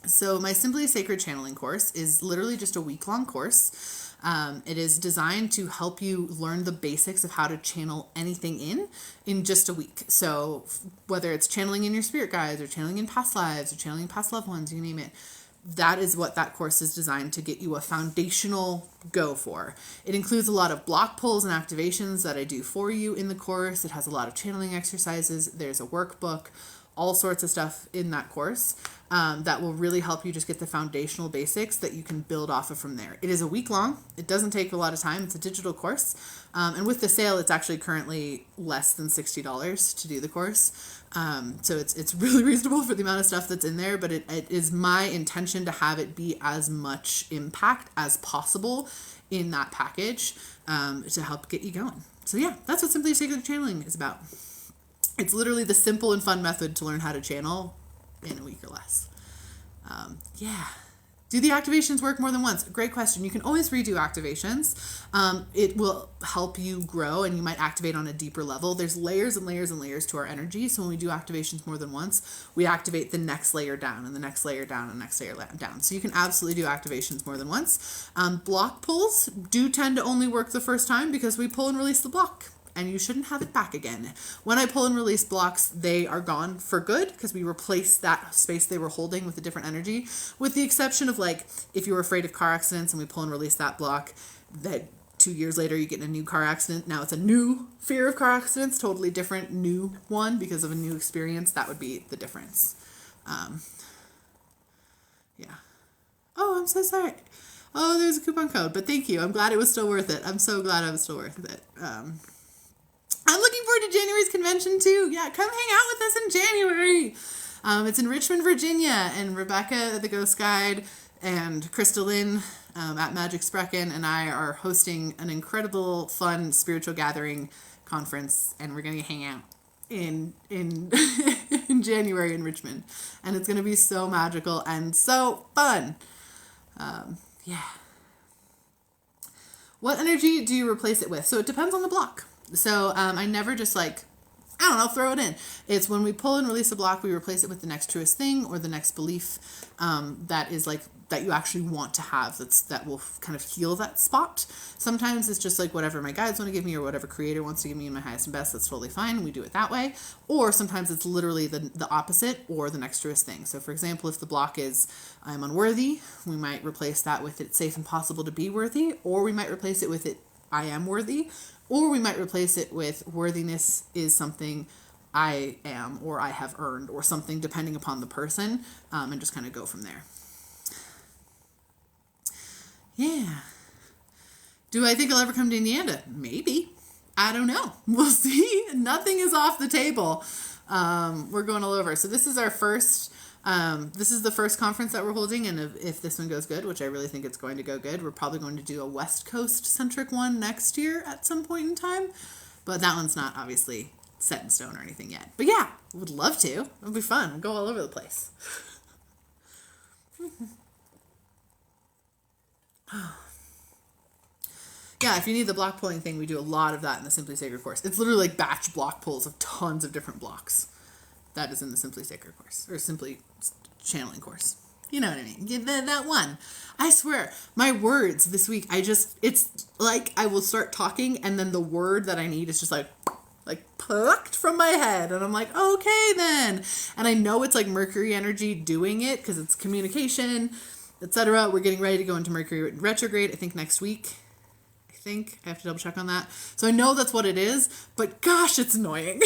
Sacred Channeling course is literally just a week-long course. It is designed to help you learn the basics of how to channel anything in just a week. So whether it's channeling in your spirit guides or channeling in past lives or channeling in past loved ones, you name it, that is what that course is designed to get you a foundational go for. It includes a lot of block pulls and activations that I do for you in the course. It has a lot of channeling exercises. There's a workbook, all sorts of stuff in that course that will really help you just get the foundational basics that you can build off of from there. It is a week long. It doesn't take a lot of time. It's a digital course. And with the sale, it's actually currently less than $60 to do the course. So it's really reasonable for the amount of stuff that's in there, but it is my intention to have it be as much impact as possible in that package to help get you going. So yeah, that's what Simply Sacred Channeling is about. It's literally the simple and fun method to learn how to channel in a week or less. Yeah. Do the activations work more than once? Great question. You can always redo activations. It will help you grow and you might activate on a deeper level. There's layers and layers and layers to our energy. So when we do activations more than once, we activate the next layer down and the next layer down and the next layer down. So you can absolutely do activations more than once. Block pulls do tend to only work the first time because we pull and release the block. And you shouldn't have it back again. When I pull and release blocks, they are gone for good because we replace that space they were holding with a different energy. With the exception of like, if you were afraid of car accidents and we pull and release that block, that 2 years later you get in a new car accident. Now it's a new fear of car accidents, totally different new one because of a new experience. That would be the difference. Yeah. Oh, I'm so sorry. Oh, there's a coupon code, but thank you. I'm glad it was still worth it. I'm so glad I was still worth it. I'm looking forward to January's convention too. Yeah, come hang out with us in January. It's in Richmond, Virginia, and Rebecca, the Ghost Guide, and Crystalline at Magic Sprechen and I are hosting an incredible, fun spiritual gathering conference, and we're gonna hang out in in January in Richmond, and it's gonna be so magical and so fun. Yeah. What energy do you replace it with? So it depends on the block. So I never just like, I don't know, throw it in. It's when we pull and release a block, we replace it with the next truest thing or the next belief that is like, that you actually want to have that will kind of heal that spot. Sometimes it's just like whatever my guides want to give me or whatever creator wants to give me in my highest and best, that's totally fine. We do it that way. Or sometimes it's literally the opposite or the next truest thing. So for example, if the block is I'm unworthy, we might replace that with it's safe and possible to be worthy, or we might replace it with it I am worthy, or we might replace it with worthiness is something I am or I have earned or something depending upon the person, and just kind of go from there. Yeah. Do I think I'll ever come to Indiana? Maybe. I don't know. We'll see. Nothing is off the table. We're going all over. So this is our first, this is the first conference that we're holding. And if this one goes good, which I really think it's going to go good, we're probably going to do a West Coast centric one next year at some point in time. But that one's not obviously set in stone or anything yet. But yeah, would love to. It'll be fun. We'll go all over the place. Yeah, if you need the block pulling thing, we do a lot of that in the Simply Sacred course. It's literally like batch block pulls of tons of different blocks. That is in the Simply Sacred course, or Simply Channeling course. You know what I mean? That one. I swear, my words this week, it's like I will start talking and then the word that I need is just like plucked from my head. And I'm like, okay then. And I know it's like Mercury energy doing it because it's communication, etc. We're getting ready to go into Mercury retrograde, I think next week. I have to double check on that. So I know that's what it is, but gosh, it's annoying.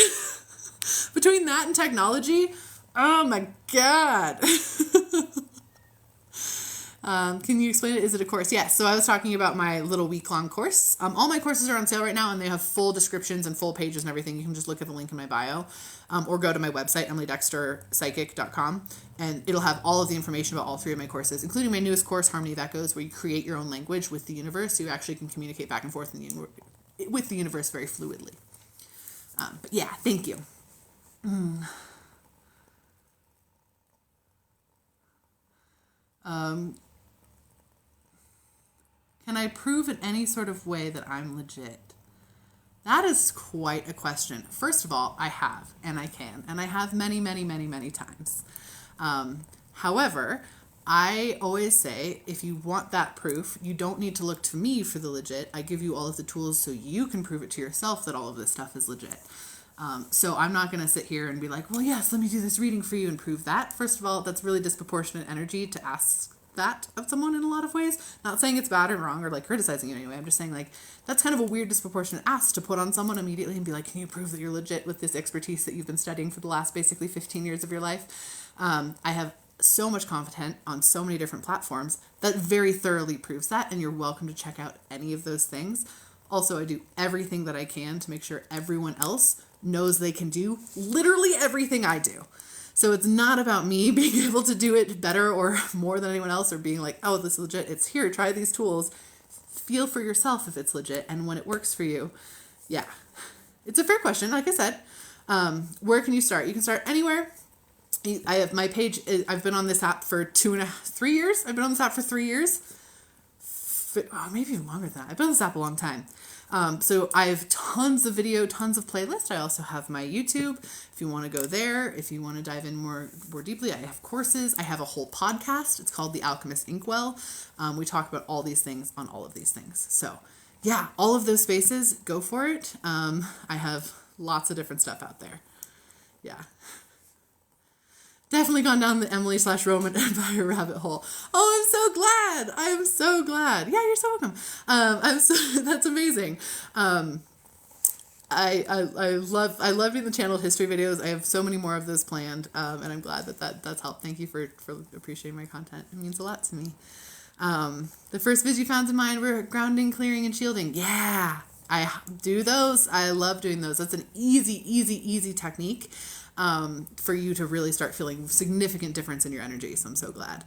Between that and technology, oh my God. Can you explain it? Is it a course? Yes. So I was talking about my little week-long course. All my courses are on sale right now, and they have full descriptions and full pages and everything. You can just look at the link in my bio, or go to my website, emilydexterpsychic.com, and it'll have all of the information about all three of my courses, including my newest course, Harmony That Goes, where you create your own language with the universe, so you actually can communicate back and forth with the universe very fluidly. But yeah, thank you. Can I prove in any sort of way that I'm legit? That is quite a question. First of all, I have, and I can, and I have many, many, many, many times. However, I always say, if you want that proof, you don't need to look to me for the legit. I give you all of the tools so you can prove it to yourself that all of this stuff is legit. So I'm not going to sit here and be like, well, yes, let me do this reading for you and prove that. First of all, that's really disproportionate energy to ask that of someone in a lot of ways. Not saying it's bad or wrong or like criticizing you anyway. I'm just saying like that's kind of a weird disproportionate ask to put on someone immediately and be like, can you prove that you're legit with this expertise that you've been studying for the last basically 15 years of your life? I have so much content on so many different platforms that very thoroughly proves that, and you're welcome to check out any of those things. Also, I do everything that I can to make sure everyone else knows they can do literally everything I do. So it's not about me being able to do it better or more than anyone else or being like, oh, this is legit. It's here, try these tools. Feel for yourself if it's legit and when it works for you. Yeah. It's a fair question, like I said. Where can you start? You can start anywhere. I have my page. I've been on this app for 3 years. I've been on this app for 3 years. Maybe even longer than that. I've been on this app a long time. So I have tons of video, tons of playlists. I also have my YouTube. If you want to go there, if you want to dive in more deeply, I have courses. I have a whole podcast. It's called The Alchemist Inkwell. We talk about all these things on all of these things. So yeah, all of those spaces, go for it. I have lots of different stuff out there. Yeah. Definitely gone down the Emily/Roman Empire rabbit hole. Oh, I'm so glad. I'm so glad. Yeah, you're so welcome. That's amazing. I love doing the channeled history videos. I have so many more of those planned. And I'm glad that's helped. Thank you for appreciating my content. It means a lot to me. The first vids you found in mine were grounding, clearing, and shielding. Yeah, I do those. I love doing those. That's an easy technique. For you to really start feeling significant difference in your energy. So I'm so glad.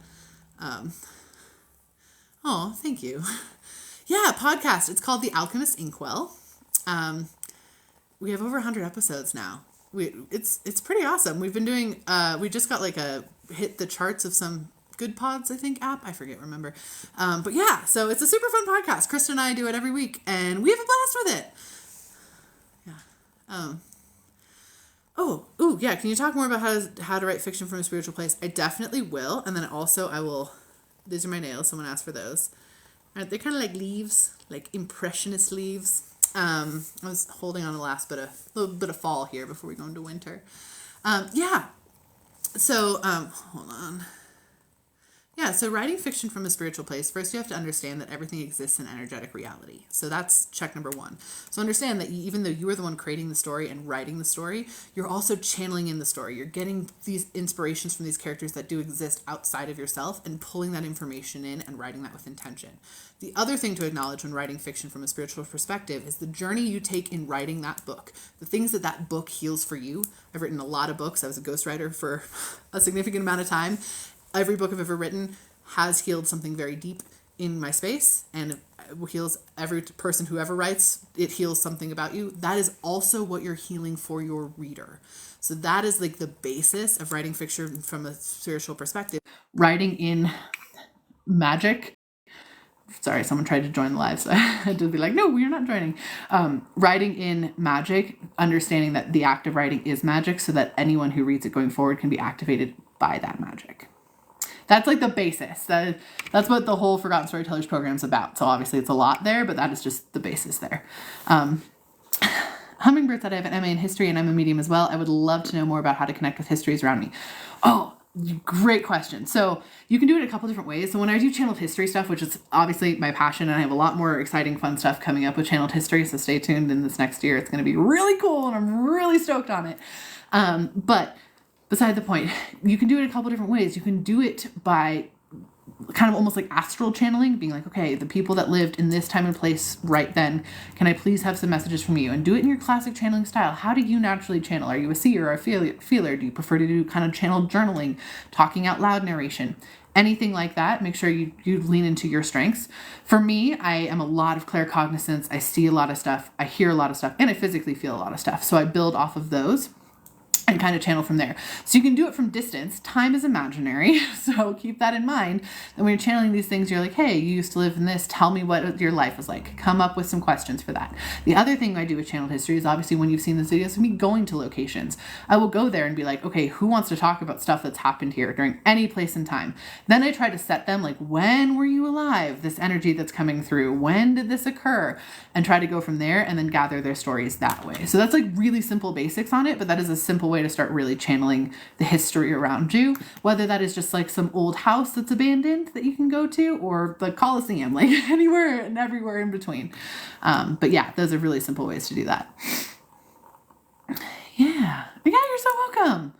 Thank you. Yeah, podcast. It's called The Alchemist Inkwell. We have over 100 episodes now. It's pretty awesome. We've been doing, we just got like hit the charts of some Good Pods, I think, app. I remember. But yeah, so it's a super fun podcast. Krista and I do it every week and we have a blast with it. Yeah. Yeah. Can you talk more about how to write fiction from a spiritual place? I definitely will. And then also I will, these are my nails. Someone asked for those. They're kind of like leaves, like impressionist leaves. I was holding on a little bit of fall here before we go into winter. Yeah. So, hold on. Yeah, so writing fiction from a spiritual place, first you have to understand that everything exists in energetic reality. So that's check number one. So understand that even though you are the one creating the story and writing the story, you're also channeling in the story. You're getting these inspirations from these characters that do exist outside of yourself and pulling that information in and writing that with intention. The other thing to acknowledge when writing fiction from a spiritual perspective is the journey you take in writing that book. The things that book heals for you. I've written a lot of books. I was a ghostwriter for a significant amount of time. Every book I've ever written has healed something very deep in my space, and it heals every person who ever writes. It heals something about you. That is also what you're healing for your reader. So that is like the basis of writing fiction from a spiritual perspective. Writing in magic. Sorry, someone tried to join the live, so I had to be like, no, you're not joining. Writing in magic, understanding that the act of writing is magic so that anyone who reads it going forward can be activated by that magic. That's like the basis. That's what the whole Forgotten Storytellers program is about. So obviously it's a lot there, but that is just the basis there. Hummingbird said I have an MA in history and I'm a medium as well. I would love to know more about how to connect with histories around me. Oh, great question. So you can do it a couple different ways. So when I do channeled history stuff, which is obviously my passion, and I have a lot more exciting, fun stuff coming up with channeled history. So stay tuned in this next year. It's going to be really cool and I'm really stoked on it. But beside the point, you can do it a couple different ways. You can do it by kind of almost like astral channeling, being like, okay, the people that lived in this time and place right then, can I please have some messages from you? And do it in your classic channeling style. How do you naturally channel? Are you a seer or a feeler? Do you prefer to do kind of channeled journaling, talking out loud narration? Anything like that, make sure you lean into your strengths. For me, I am a lot of claircognizance. I see a lot of stuff. I hear a lot of stuff. And I physically feel a lot of stuff. So I build off of those. and kind of channel from there. So you can do it from distance. Time is imaginary, so keep that in mind. And when you're channeling these things, you're like, hey, you used to live in this. Tell me what your life was like. Come up with some questions for that. The other thing I do with channeled history is obviously when you've seen this videos of me going to locations, I will go there and be like, okay, who wants to talk about stuff that's happened here during any place and time? Then I try to set them like, when were you alive? This energy that's coming through, when did this occur? And try to go from there and then gather their stories that way. So that's like really simple basics on it, but that is a simple way to start really channeling the history around you, whether that is just like some old house that's abandoned that you can go to, or the Colosseum, like anywhere and everywhere in between. But yeah, those are really simple ways to do that. Yeah, you're so welcome.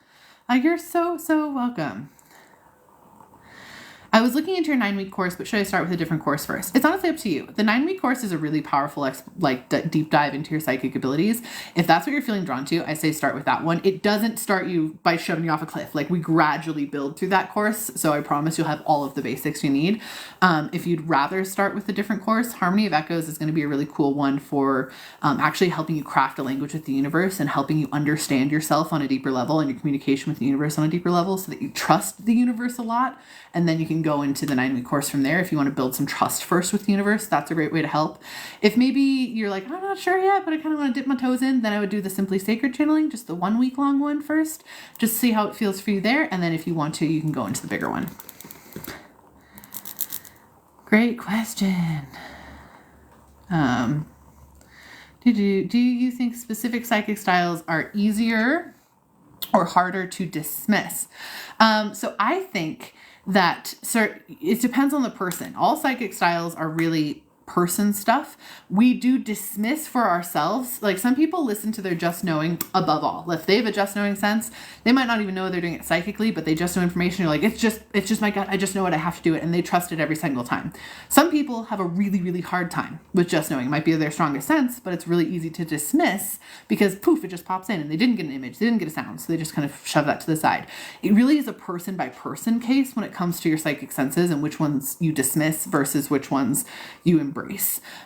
You're so welcome. I was looking into your 9-week course, but should I start with a different course first? It's honestly up to you. The 9-week course is a really powerful, deep dive into your psychic abilities. If that's what you're feeling drawn to, I say start with that one. It doesn't start you by shoving you off a cliff. Like, we gradually build through that course. So I promise you'll have all of the basics you need. If you'd rather start with a different course, Harmony of Echoes is going to be a really cool one for actually helping you craft a language with the universe and helping you understand yourself on a deeper level and your communication with the universe on a deeper level so that you trust the universe a lot. And then you can go into the 9-week course from there. If you want to build some trust first with the universe, that's a great way to help. If maybe you're like, I'm not sure yet, but I kind of want to dip my toes in, then I would do the Simply Sacred channeling, just the 1 week long one first, just see how it feels for you there. And then if you want to, you can go into the bigger one. Great question. Do you think specific psychic styles are easier or harder to dismiss? So I think that it depends on the person. All psychic styles are really person stuff. We do dismiss for ourselves. Like, some people listen to their just knowing above all. If they have a just knowing sense, they might not even know they're doing it psychically, but they just know information. You're like, it's just my gut. I just know it. I have to do it. And they trust it every single time. Some people have a really, really hard time with just knowing. It might be their strongest sense, but it's really easy to dismiss because poof, it just pops in and they didn't get an image. They didn't get a sound. So they just kind of shove that to the side. It really is a person by person case when it comes to your psychic senses and which ones you dismiss versus which ones you embrace.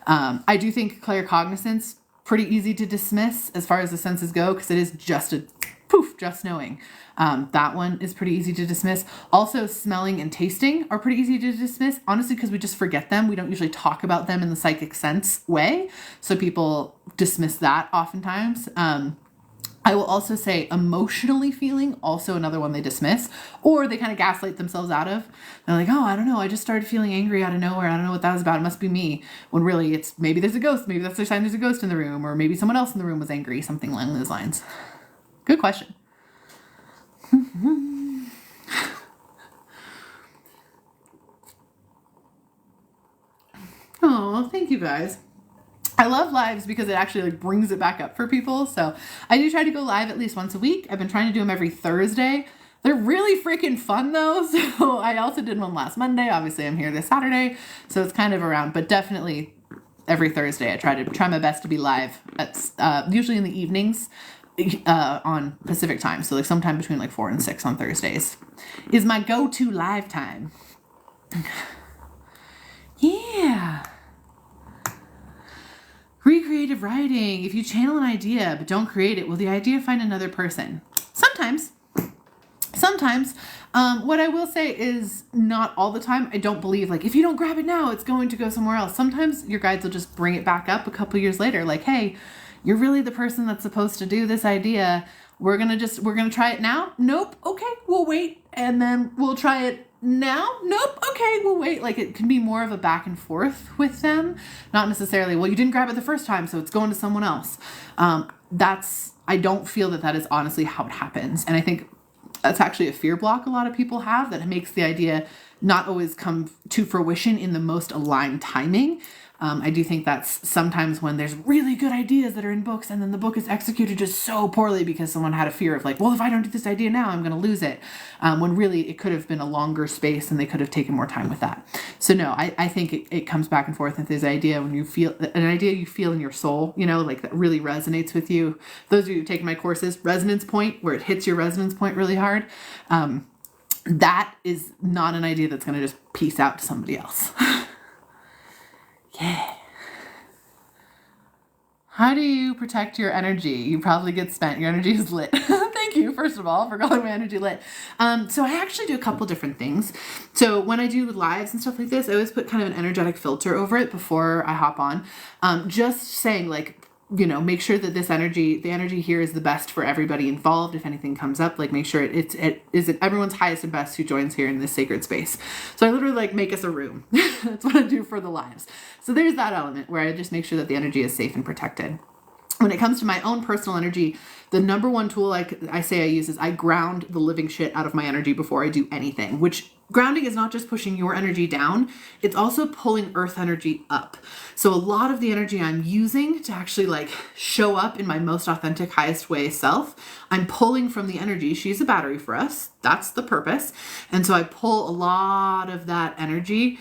I do think claircognizance pretty easy to dismiss as far as the senses go, because it is just a poof, just knowing. That one is pretty easy to dismiss. Also, smelling and tasting are pretty easy to dismiss, honestly, because we just forget them. We don't usually talk about them in the psychic sense way, so people dismiss that oftentimes. I will also say emotionally feeling, also another one they dismiss, or they kind of gaslight themselves out of. They're like, oh, I don't know, I just started feeling angry out of nowhere. I don't know what that was about. It must be me. When really it's maybe there's a ghost. Maybe that's the sign there's a ghost in the room, or maybe someone else in the room was angry, something along those lines. Good question. Oh, thank you guys. I love lives because it actually brings it back up for people. So I do try to go live at least once a week. I've been trying to do them every Thursday. They're really freaking fun though. So I also did one last Monday. Obviously I'm here this Saturday, so it's kind of around, but definitely every Thursday I try my best to be live at usually in the evenings on Pacific time. So like sometime between like 4 and 6 on Thursdays is my go-to live time. Yeah. Recreative writing. If you channel an idea but don't create it, will the idea find another person? Sometimes. What I will say is not all the time. I don't believe like if you don't grab it now, it's going to go somewhere else. Sometimes your guides will just bring it back up a couple years later. Like, hey, you're really the person that's supposed to do this idea. We're going to try it now. Nope. Okay. We'll wait. And then we'll try it now. Nope. Okay. We'll wait. Like, it can be more of a back and forth with them. Not necessarily, well, you didn't grab it the first time, so it's going to someone else. I don't feel that is honestly how it happens. And I think that's actually a fear block a lot of people have, that it makes the idea not always come to fruition in the most aligned timing. I do think that's sometimes when there's really good ideas that are in books and then the book is executed just so poorly because someone had a fear of like, well, if I don't do this idea now, I'm going to lose it. When really it could have been a longer space and they could have taken more time with that. So no, I think it comes back and forth. If there's an idea when you feel an idea you feel in your soul, like that really resonates with you. Those of you who take my courses, resonance point, where it hits your resonance point really hard. That is not an idea that's going to just peace out to somebody else. Yeah. How do you protect your energy? You probably get spent. Your energy is lit. Thank you, first of all, for calling my energy lit. So I actually do a couple different things. So when I do lives and stuff like this, I always put kind of an energetic filter over it before I hop on. Just saying, like, you know, make sure that the energy here is the best for everybody involved. If anything comes up, like, make sure it is everyone's highest and best who joins here in this sacred space. So I literally, like, make us a room. That's what I do for the lives. So there's that element where I just make sure that the energy is safe and protected. When it comes to my own personal energy, the number one tool I say I use is I ground the living shit out of my energy before I do anything, which grounding is not just pushing your energy down, it's also pulling earth energy up. So a lot of the energy I'm using to actually, like, show up in my most authentic, highest way self, I'm pulling from the energy. She's a battery for us. That's the purpose. And so I pull a lot of that energy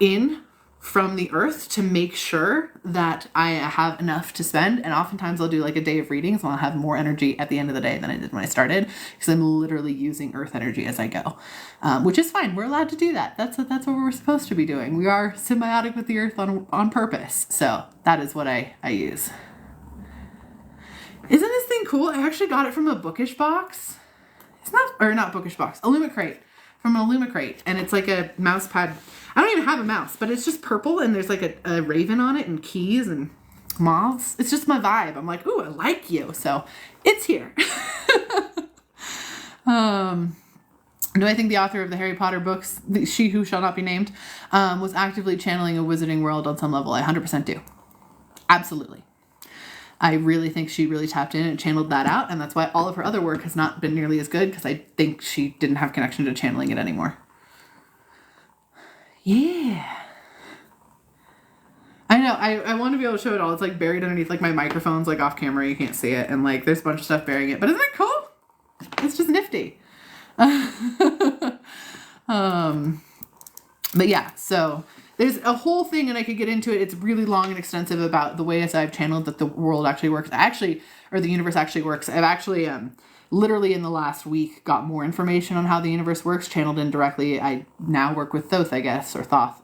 in from the earth to make sure that I have enough to spend. And oftentimes I'll do like a day of readings and I'll have more energy at the end of the day than I did when I started, because I'm literally using earth energy as I go, which is fine. We're allowed to do that. That's what we're supposed to be doing. We are symbiotic with the earth on purpose. So that is what I use. Isn't this thing cool? I actually got it from a bookish box. Not bookish box, Illumicrate. From an Illumicrate, and it's like a mouse pad. I don't even have a mouse, but it's just purple, and there's like a raven on it, and keys and moths. It's just my vibe. I'm like, ooh, I like you, so it's here. Do I think the author of the Harry Potter books, She Who Shall Not Be Named, was actively channeling a wizarding world on some level? I 100% do. Absolutely. I really think she really tapped in and channeled that out. And that's why all of her other work has not been nearly as good, because I think she didn't have connection to channeling it anymore. Yeah. I know. I want to be able to show it all. It's like buried underneath like my microphone's like off camera. You can't see it. And like there's a bunch of stuff burying it. But isn't it cool? It's just nifty. But yeah, so there's a whole thing, and I could get into it. It's really long and extensive about the ways I've channeled that the world actually works. Or the universe actually works. I've actually, literally in the last week, got more information on how the universe works, channeled in directly. I now work with Thoth, I guess, or Thoth.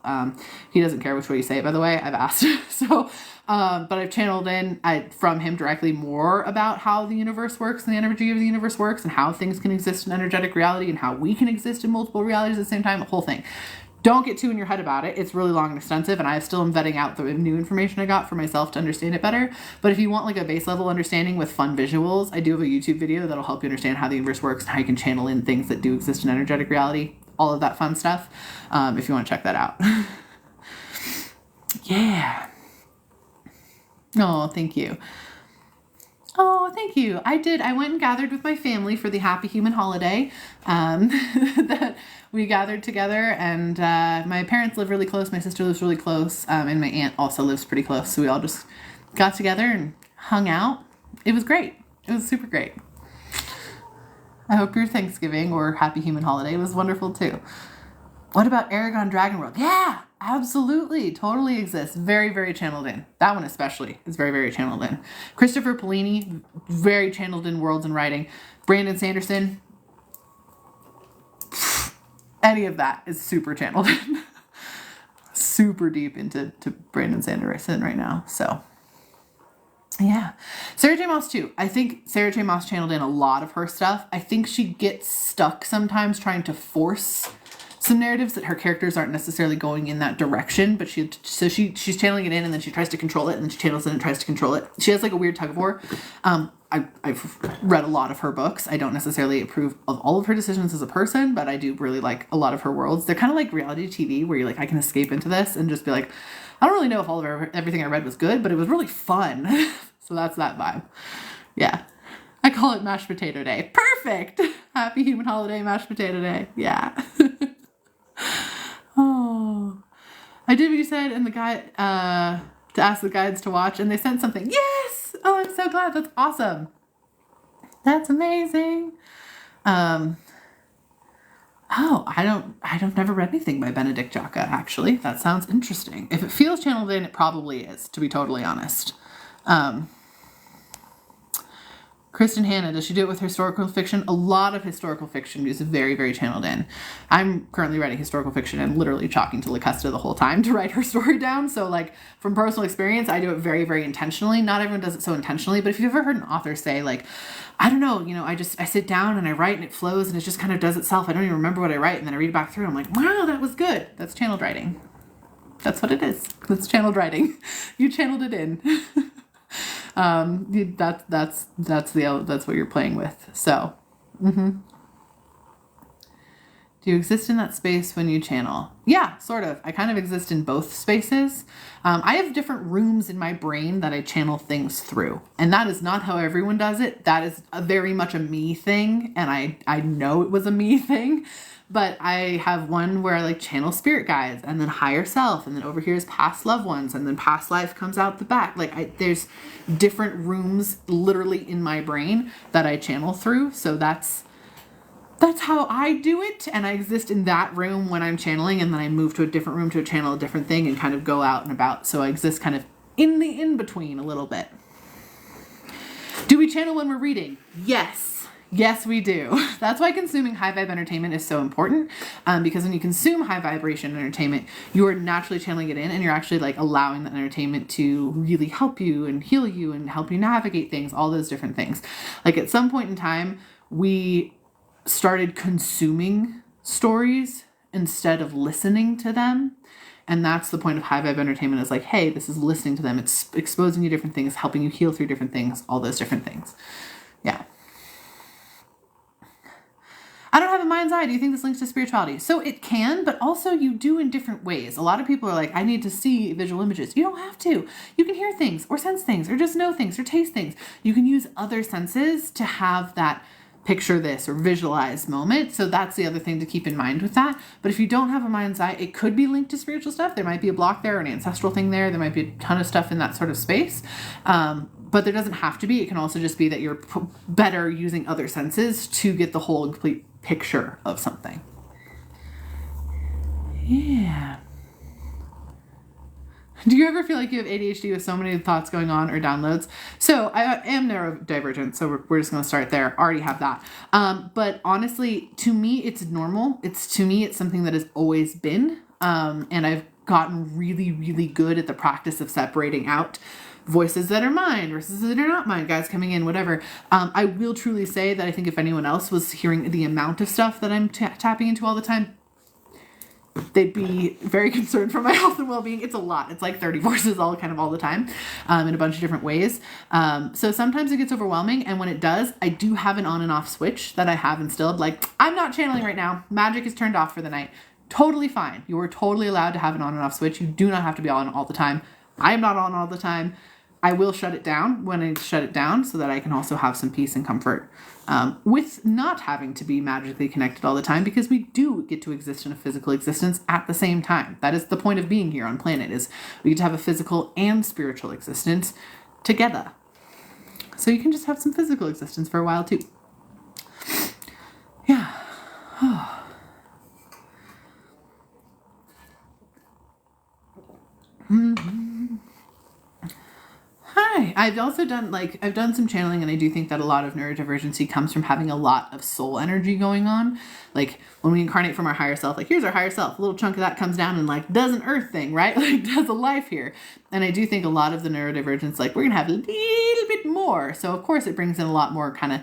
He doesn't care which way you say it, by the way. I've asked. So, but I've channeled in from him directly more about how the universe works and the energy of the universe works and how things can exist in energetic reality and how we can exist in multiple realities at the same time, the whole thing. Don't get too in your head about it. It's really long and extensive, and I still am vetting out the new information I got for myself to understand it better. But if you want like a base level understanding with fun visuals, I do have a YouTube video that'll help you understand how the universe works and how you can channel in things that do exist in energetic reality, all of that fun stuff, if you want to check that out. Yeah. Oh, thank you. Oh, thank you. I went and gathered with my family for the Happy Human Holiday that we gathered together, and my parents live really close. My sister lives really close, and my aunt also lives pretty close. So we all just got together and hung out. It was great. It was super great. I hope your Thanksgiving or Happy Human Holiday was wonderful too. What about Aragon Dragon World? Yeah, absolutely. Totally exists. Very, very channeled in. That one especially is very, very channeled in. Christopher Polini, very channeled in worlds and writing. Brandon Sanderson, any of that is super channeled in. Super deep into Brandon Sanderson right now. So, yeah. Sarah J. Maas too. I think Sarah J. Maas channeled in a lot of her stuff. I think she gets stuck sometimes trying to force some narratives that her characters aren't necessarily going in that direction, but she's channeling it in, and then she tries to control it, and then she channels it and tries to control it. She has like a weird tug of war. I've read a lot of her books. I don't necessarily approve of all of her decisions as a person, but I do really like a lot of her worlds. They're kind of like reality TV where you're like, I can escape into this and just be like, I don't really know if all of everything I read was good, but it was really fun. So that's that vibe. Yeah. I call it mashed potato day. Perfect. Happy Human Holiday mashed potato day. Yeah. Oh, I did what you said, and the guy to ask the guides to watch, and they sent something. Yes. Oh, I'm so glad. That's awesome. That's amazing. Oh, I've never read anything by Benedict Jocka, actually. That sounds interesting. If it feels channeled in, it probably is, to be totally honest. Kristen Hanna, does she do it with historical fiction? A lot of historical fiction is very, very channeled in. I'm currently writing historical fiction and literally talking to Lacusta the whole time to write her story down. So like from personal experience, I do it very, very intentionally. Not everyone does it so intentionally, but if you've ever heard an author say like, I don't know, I sit down and I write and it flows and it just kind of does itself. I don't even remember what I write. And then I read it back through and I'm like, wow, that was good. That's channeled writing. That's what it is. That's channeled writing. You channeled it in. That's what you're playing with. So, do you exist in that space when you channel? Yeah, sort of. I kind of exist in both spaces. I have different rooms in my brain that I channel things through, and that is not how everyone does it. That is very much a me thing, and I know it was a me thing. But I have one where I like channel spirit guides and then higher self, and then over here is past loved ones, and then past life comes out the back. Like there's different rooms literally in my brain that I channel through. So that's how I do it. And I exist in that room when I'm channeling, and then I move to a different room to channel a different thing and kind of go out and about. So I exist kind of in the in-between a little bit. Do we channel when we're reading? Yes. Yes, we do. That's why consuming high vibe entertainment is so important, because when you consume high vibration entertainment, you are naturally channeling it in, and you're actually like allowing that entertainment to really help you and heal you and help you navigate things, all those different things. Like at some point in time, we started consuming stories instead of listening to them. And that's the point of high vibe entertainment, is like, hey, this is listening to them. It's exposing you different things, helping you heal through different things, all those different things. Yeah. I don't have a mind's eye. Do you think this links to spirituality? So it can, but also you do in different ways. A lot of people are like, I need to see visual images. You don't have to. You can hear things or sense things or just know things or taste things. You can use other senses to have that picture this or visualize moment. So that's the other thing to keep in mind with that. But if you don't have a mind's eye, it could be linked to spiritual stuff. There might be a block there, an ancestral thing there. There might be a ton of stuff in that sort of space. But there doesn't have to be. It can also just be that you're better using other senses to get the whole and complete picture of something. Yeah. Do you ever feel like you have ADHD with so many thoughts going on or downloads? So I am neurodivergent, so we're just going to start there. Already have that. But honestly, to me, it's normal. It's something that has always been. And I've gotten really, really good at the practice of separating out voices that are mine versus that are not mine, guys coming in, whatever. I will truly say that I think if anyone else was hearing the amount of stuff that I'm tapping into all the time, they'd be very concerned for my health and well-being. It's a lot. It's like 30 voices all the time, in a bunch of different ways. So sometimes it gets overwhelming. And when it does, I do have an on and off switch that I have instilled. Like, I'm not channeling right now. Magic is turned off for the night. Totally fine. You are totally allowed to have an on and off switch. You do not have to be on all the time. I am not on all the time. I will shut it down when I shut it down so that I can also have some peace and comfort with not having to be magically connected all the time, because we do get to exist in a physical existence at the same time. That is the point of being here on planet, is we get to have a physical and spiritual existence together. So you can just have some physical existence for a while too. Yeah. Hi. I've also done some channeling, and I do think that a lot of neurodivergency comes from having a lot of soul energy going on. Like when we incarnate from our higher self, like here's our higher self, a little chunk of that comes down and like does an earth thing, right? Like does a life here. And I do think a lot of the neurodivergence, like we're going to have a little bit more. So of course it brings in a lot more kind of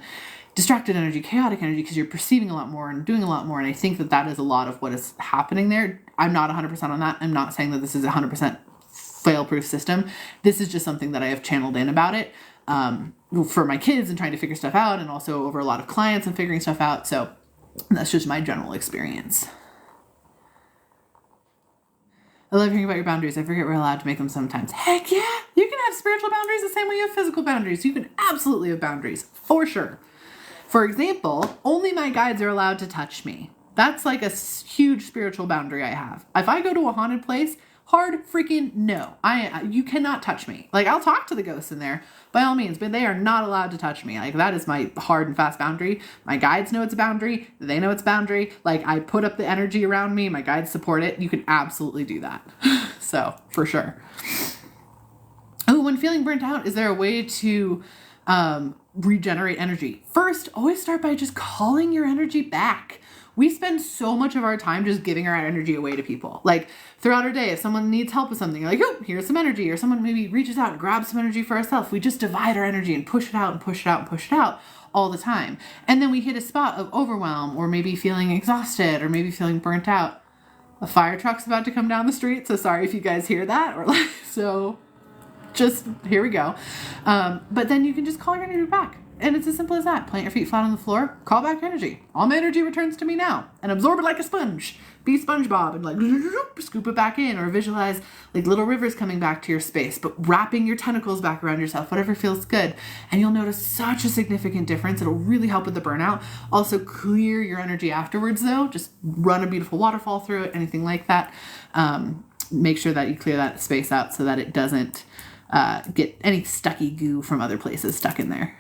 distracted energy, chaotic energy, because you're perceiving a lot more and doing a lot more. And I think that that is a lot of what is happening there. I'm not 100% on that. I'm not saying that this is 100% fail-proof system. This is just something that I have channeled in about it for my kids and trying to figure stuff out, and also over a lot of clients and figuring stuff out. So that's just my general experience. I love hearing about your boundaries. I forget we're allowed to make them sometimes. Heck yeah! You can have spiritual boundaries the same way you have physical boundaries. You can absolutely have boundaries, for sure. For example, only my guides are allowed to touch me. That's like a huge spiritual boundary I have. If I go to a haunted place, hard freaking no. You cannot touch me. Like, I'll talk to the ghosts in there by all means, but they are not allowed to touch me. Like, that is my hard and fast boundary. My guides know it's a boundary. They know it's a boundary. Like, I put up the energy around me. My guides support it. You can absolutely do that. So, for sure. Oh, when feeling burnt out, is there a way to regenerate energy. First, always start by just calling your energy back. We spend so much of our time just giving our energy away to people. Like throughout our day, if someone needs help with something, you're like, oh, here's some energy. Or someone maybe reaches out and grabs some energy for ourselves. We just divide our energy and push it out and push it out and push it out all the time. And then we hit a spot of overwhelm, or maybe feeling exhausted, or maybe feeling burnt out. A fire truck's about to come down the street. So sorry if you guys hear that. Or like, so just here we go. But then you can just call your energy back. And it's as simple as that. Plant your feet flat on the floor, call back energy. All my energy returns to me now, and absorb it like a sponge. Be SpongeBob and like scoop it back in, or visualize like little rivers coming back to your space, but wrapping your tentacles back around yourself, whatever feels good. And you'll notice such a significant difference. It'll really help with the burnout. Also clear your energy afterwards though. Just run a beautiful waterfall through it, anything like that. Make sure that you clear that space out so that it doesn't get any stucky goo from other places stuck in there.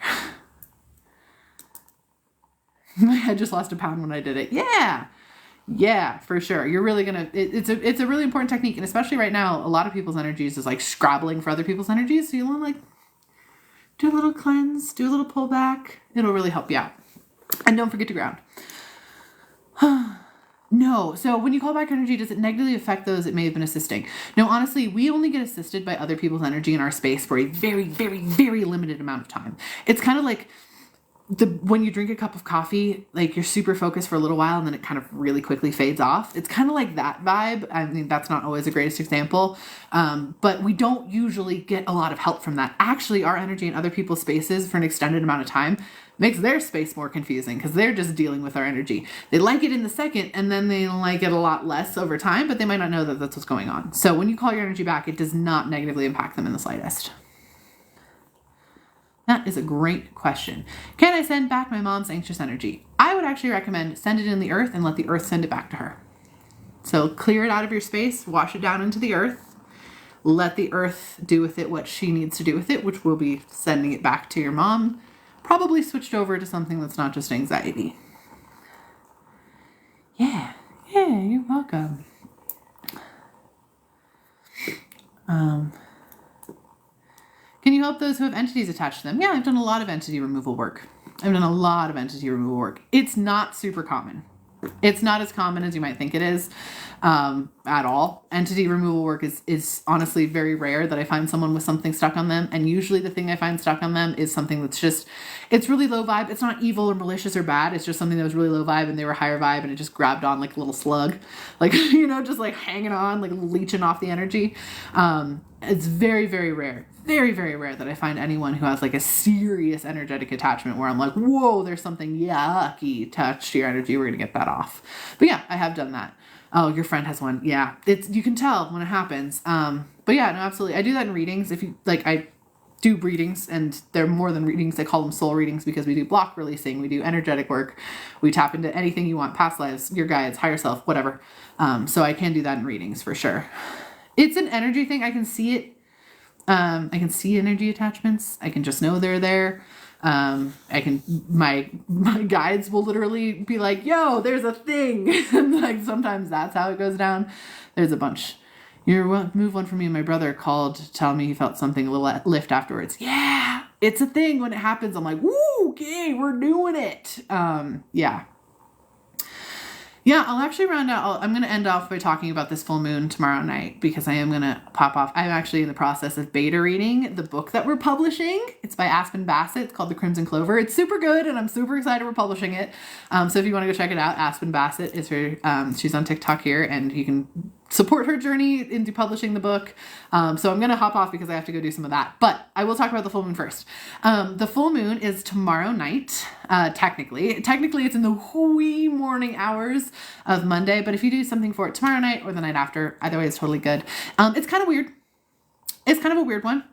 I just lost a pound when I did it. Yeah, for sure. You're really gonna, it's a really important technique. And especially right now, a lot of people's energies is like scrabbling for other people's energies. So you want to like do a little cleanse, do a little pullback. It'll really help you out. And don't forget to ground. No. So when you call back energy, does it negatively affect those it may have been assisting? No, honestly, we only get assisted by other people's energy in our space for a very, very, very limited amount of time. It's kind of like when you drink a cup of coffee, like you're super focused for a little while and then it kind of really quickly fades off. It's kind of like that vibe. I mean, that's not always the greatest example, but we don't usually get a lot of help from that. Actually, our energy in other people's spaces for an extended amount of time makes their space more confusing because they're just dealing with our energy. They like it in the second and then they like it a lot less over time, but they might not know that that's what's going on. So when you call your energy back, it does not negatively impact them in the slightest. That is a great question. Can I send back my mom's anxious energy? I would actually recommend send it in the earth and let the earth send it back to her. So clear it out of your space, wash it down into the earth, let the earth do with it what she needs to do with it, which will be sending it back to your mom, probably switched over to something that's not just anxiety. Yeah, you're welcome. Can you help those who have entities attached to them? Yeah, I've done a lot of entity removal work. It's not super common. It's not as common as you might think it is at all. Entity removal work is honestly very rare that I find someone with something stuck on them. And usually the thing I find stuck on them is something that's just, it's really low vibe. It's not evil or malicious or bad. It's just something that was really low vibe and they were higher vibe and it just grabbed on like a little slug. Like, just like hanging on, like leeching off the energy. It's very, very rare. Very, very rare that I find anyone who has like a serious energetic attachment where I'm like, whoa, there's something yucky attached to your energy. We're going to get that off. But yeah, I have done that. Oh, your friend has one. Yeah. You can tell when it happens. But yeah, no, absolutely. I do that in readings. If you like, I do readings and they're more than readings. I call them soul readings because we do block releasing. We do energetic work. We tap into anything you want, past lives, your guides, higher self, whatever. So I can do that in readings for sure. It's an energy thing. I can see it. I can see energy attachments. I can just know they're there. My guides will literally be like, yo, there's a thing. And like, sometimes that's how it goes down. There's a bunch. Move one for me and my brother called to tell me he felt something a little lift afterwards. Yeah, it's a thing when it happens. I'm like, woo, okay, we're doing it. Yeah, I'll actually round out. I'm going to end off by talking about this full moon tomorrow night because I am going to pop off. I'm actually in the process of beta reading the book that we're publishing. It's by Aspen Bassett. It's called The Crimson Clover. It's super good and I'm super excited we're publishing it. So if you want to go check it out, Aspen Bassett is her, she's on TikTok here and you can support her journey into publishing the book. So I'm going to hop off because I have to go do some of that. But I will talk about the full moon first. The full moon is tomorrow night, technically. Technically, it's in the wee morning hours of Monday. But if you do something for it tomorrow night or the night after, either way is totally good. It's kind of weird. It's kind of a weird one.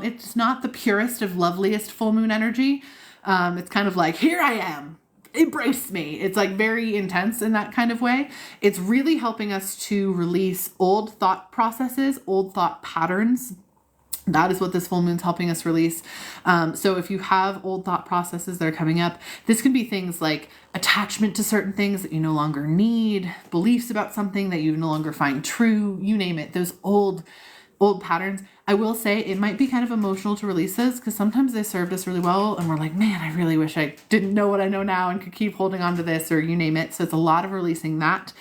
It's not the purest of loveliest full moon energy. It's kind of like, here I am. Embrace me. It's like very intense in that kind of way. It's really helping us to release old thought processes, old thought patterns. That is what this full moon's helping us release. So if you have old thought processes that are coming up, this can be things like attachment to certain things that you no longer need, beliefs about something that you no longer find true, you name it, those old patterns. I will say it might be kind of emotional to release those because sometimes they served us really well and we're like, man, I really wish I didn't know what I know now and could keep holding on to this, or you name it. So it's a lot of releasing that.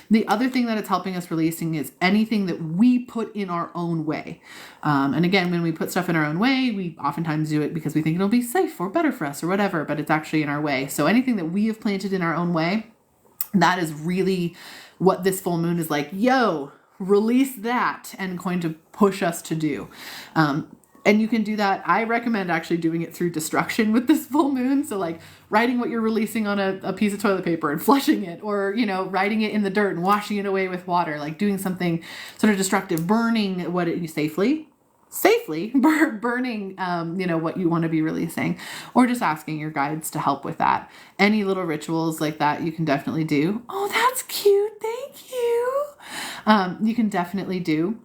The other thing that it's helping us releasing is anything that we put in our own way. And again, when we put stuff in our own way, we oftentimes do it because we think it'll be safe or better for us or whatever, but it's actually in our way. So anything that we have planted in our own way, that is really what this full moon is like, yo, release that, and going to push us to do. And you can do that. I recommend actually doing it through destruction with this full moon. So like writing what you're releasing on a piece of toilet paper and flushing it, or, you know, writing it in the dirt and washing it away with water, like doing something sort of destructive, burning what you safely burning, you know, what you want to be releasing, or just asking your guides to help with that. Any little rituals like that you can definitely do. Oh, that's cute. Thank you. You can definitely do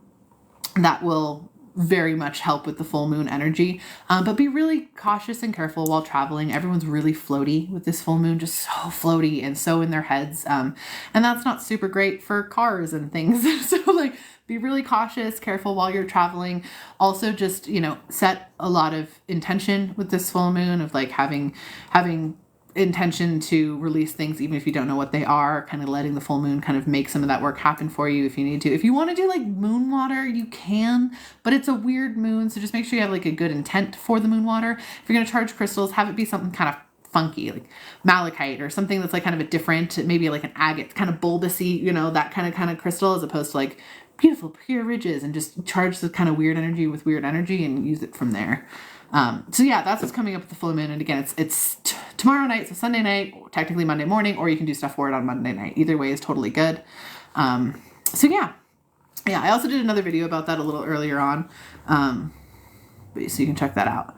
that. Will very much help with the full moon energy. But be really cautious and careful while traveling. Everyone's really floaty with this full moon, just so floaty and so in their heads. And that's not super great for cars and things. So like, be really cautious, careful while you're traveling. Also just, you know, set a lot of intention with this full moon of like having intention to release things, even if you don't know what they are, kind of letting the full moon kind of make some of that work happen for you if you need to. If you want to do like moon water, you can, but it's a weird moon. So just make sure you have like a good intent for the moon water. If you're going to charge crystals, have it be something kind of funky, like malachite or something that's like kind of a different, maybe like an agate, kind of bulbousy, you know, that kind of crystal, as opposed to like beautiful pure ridges, and just charge the kind of weird energy with weird energy and use it from there. So yeah, that's what's coming up with the full moon. And again, it's tomorrow night, so Sunday night, technically Monday morning, or you can do stuff for it on Monday night. Either way is totally good. So yeah, I also did another video about that a little earlier on. So you can check that out.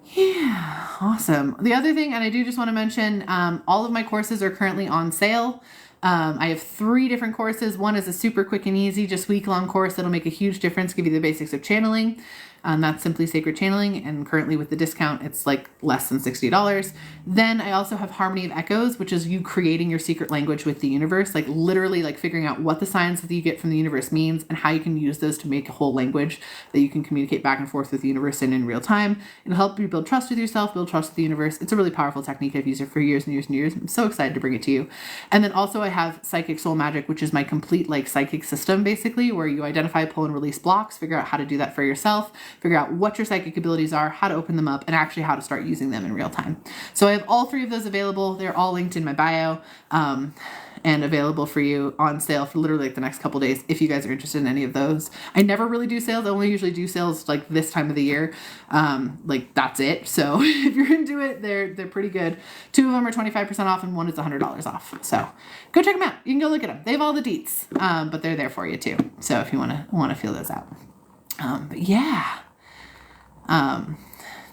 Yeah, awesome. The other thing, and I do just want to mention, all of my courses are currently on sale. I have 3 different courses. One is a super quick and easy, just week-long course that'll make a huge difference, give you the basics of channeling. That's Simply Sacred Channeling, and currently with the discount, it's like less than $60. Then I also have Harmony of Echoes, which is you creating your secret language with the universe, like literally like figuring out what the signs that you get from the universe means and how you can use those to make a whole language that you can communicate back and forth with the universe in real time. It'll help you build trust with yourself, build trust with the universe. It's a really powerful technique. I've used it for years and years and years. I'm so excited to bring it to you. And then also I have Psychic Soul Magic, which is my complete like psychic system, basically, where you identify, pull, and release blocks, figure out how to do that for yourself, figure out what your psychic abilities are, how to open them up, and actually how to start using them in real time. So I have all 3 of those available. They're all linked in my bio, and available for you on sale for literally like the next couple days if you guys are interested in any of those. I never really do sales. I only usually do sales like this time of the year. Like that's it. So if you're into it, they're pretty good. 2 of them are 25% off and 1 is $100 off. So go check them out. You can go look at them. They have all the deets, but they're there for you too. So if you want to feel those out. But yeah.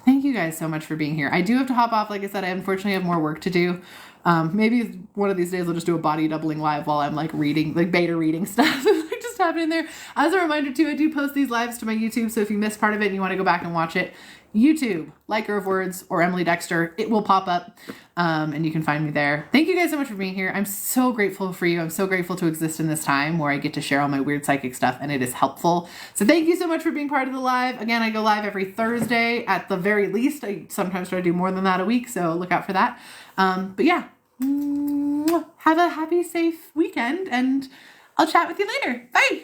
Thank you guys so much for being here. I do have to hop off. Like I said, I unfortunately have more work to do. Maybe one of these days I'll just do a body doubling live while I'm like reading, like beta reading stuff, like just happening there. As a reminder too, I do post these lives to my YouTube. So if you missed part of it and you want to go back and watch it, YouTube, Liker of Words or Emily Dexter, it will pop up. And you can find me there. Thank you guys so much for being here. I'm so grateful for you. I'm so grateful to exist in this time where I get to share all my weird psychic stuff and it is helpful. So thank you so much for being part of the live. Again, I go live every Thursday at the very least. I sometimes try to do more than that a week. So look out for that. But yeah, have a happy, safe weekend and I'll chat with you later. Bye.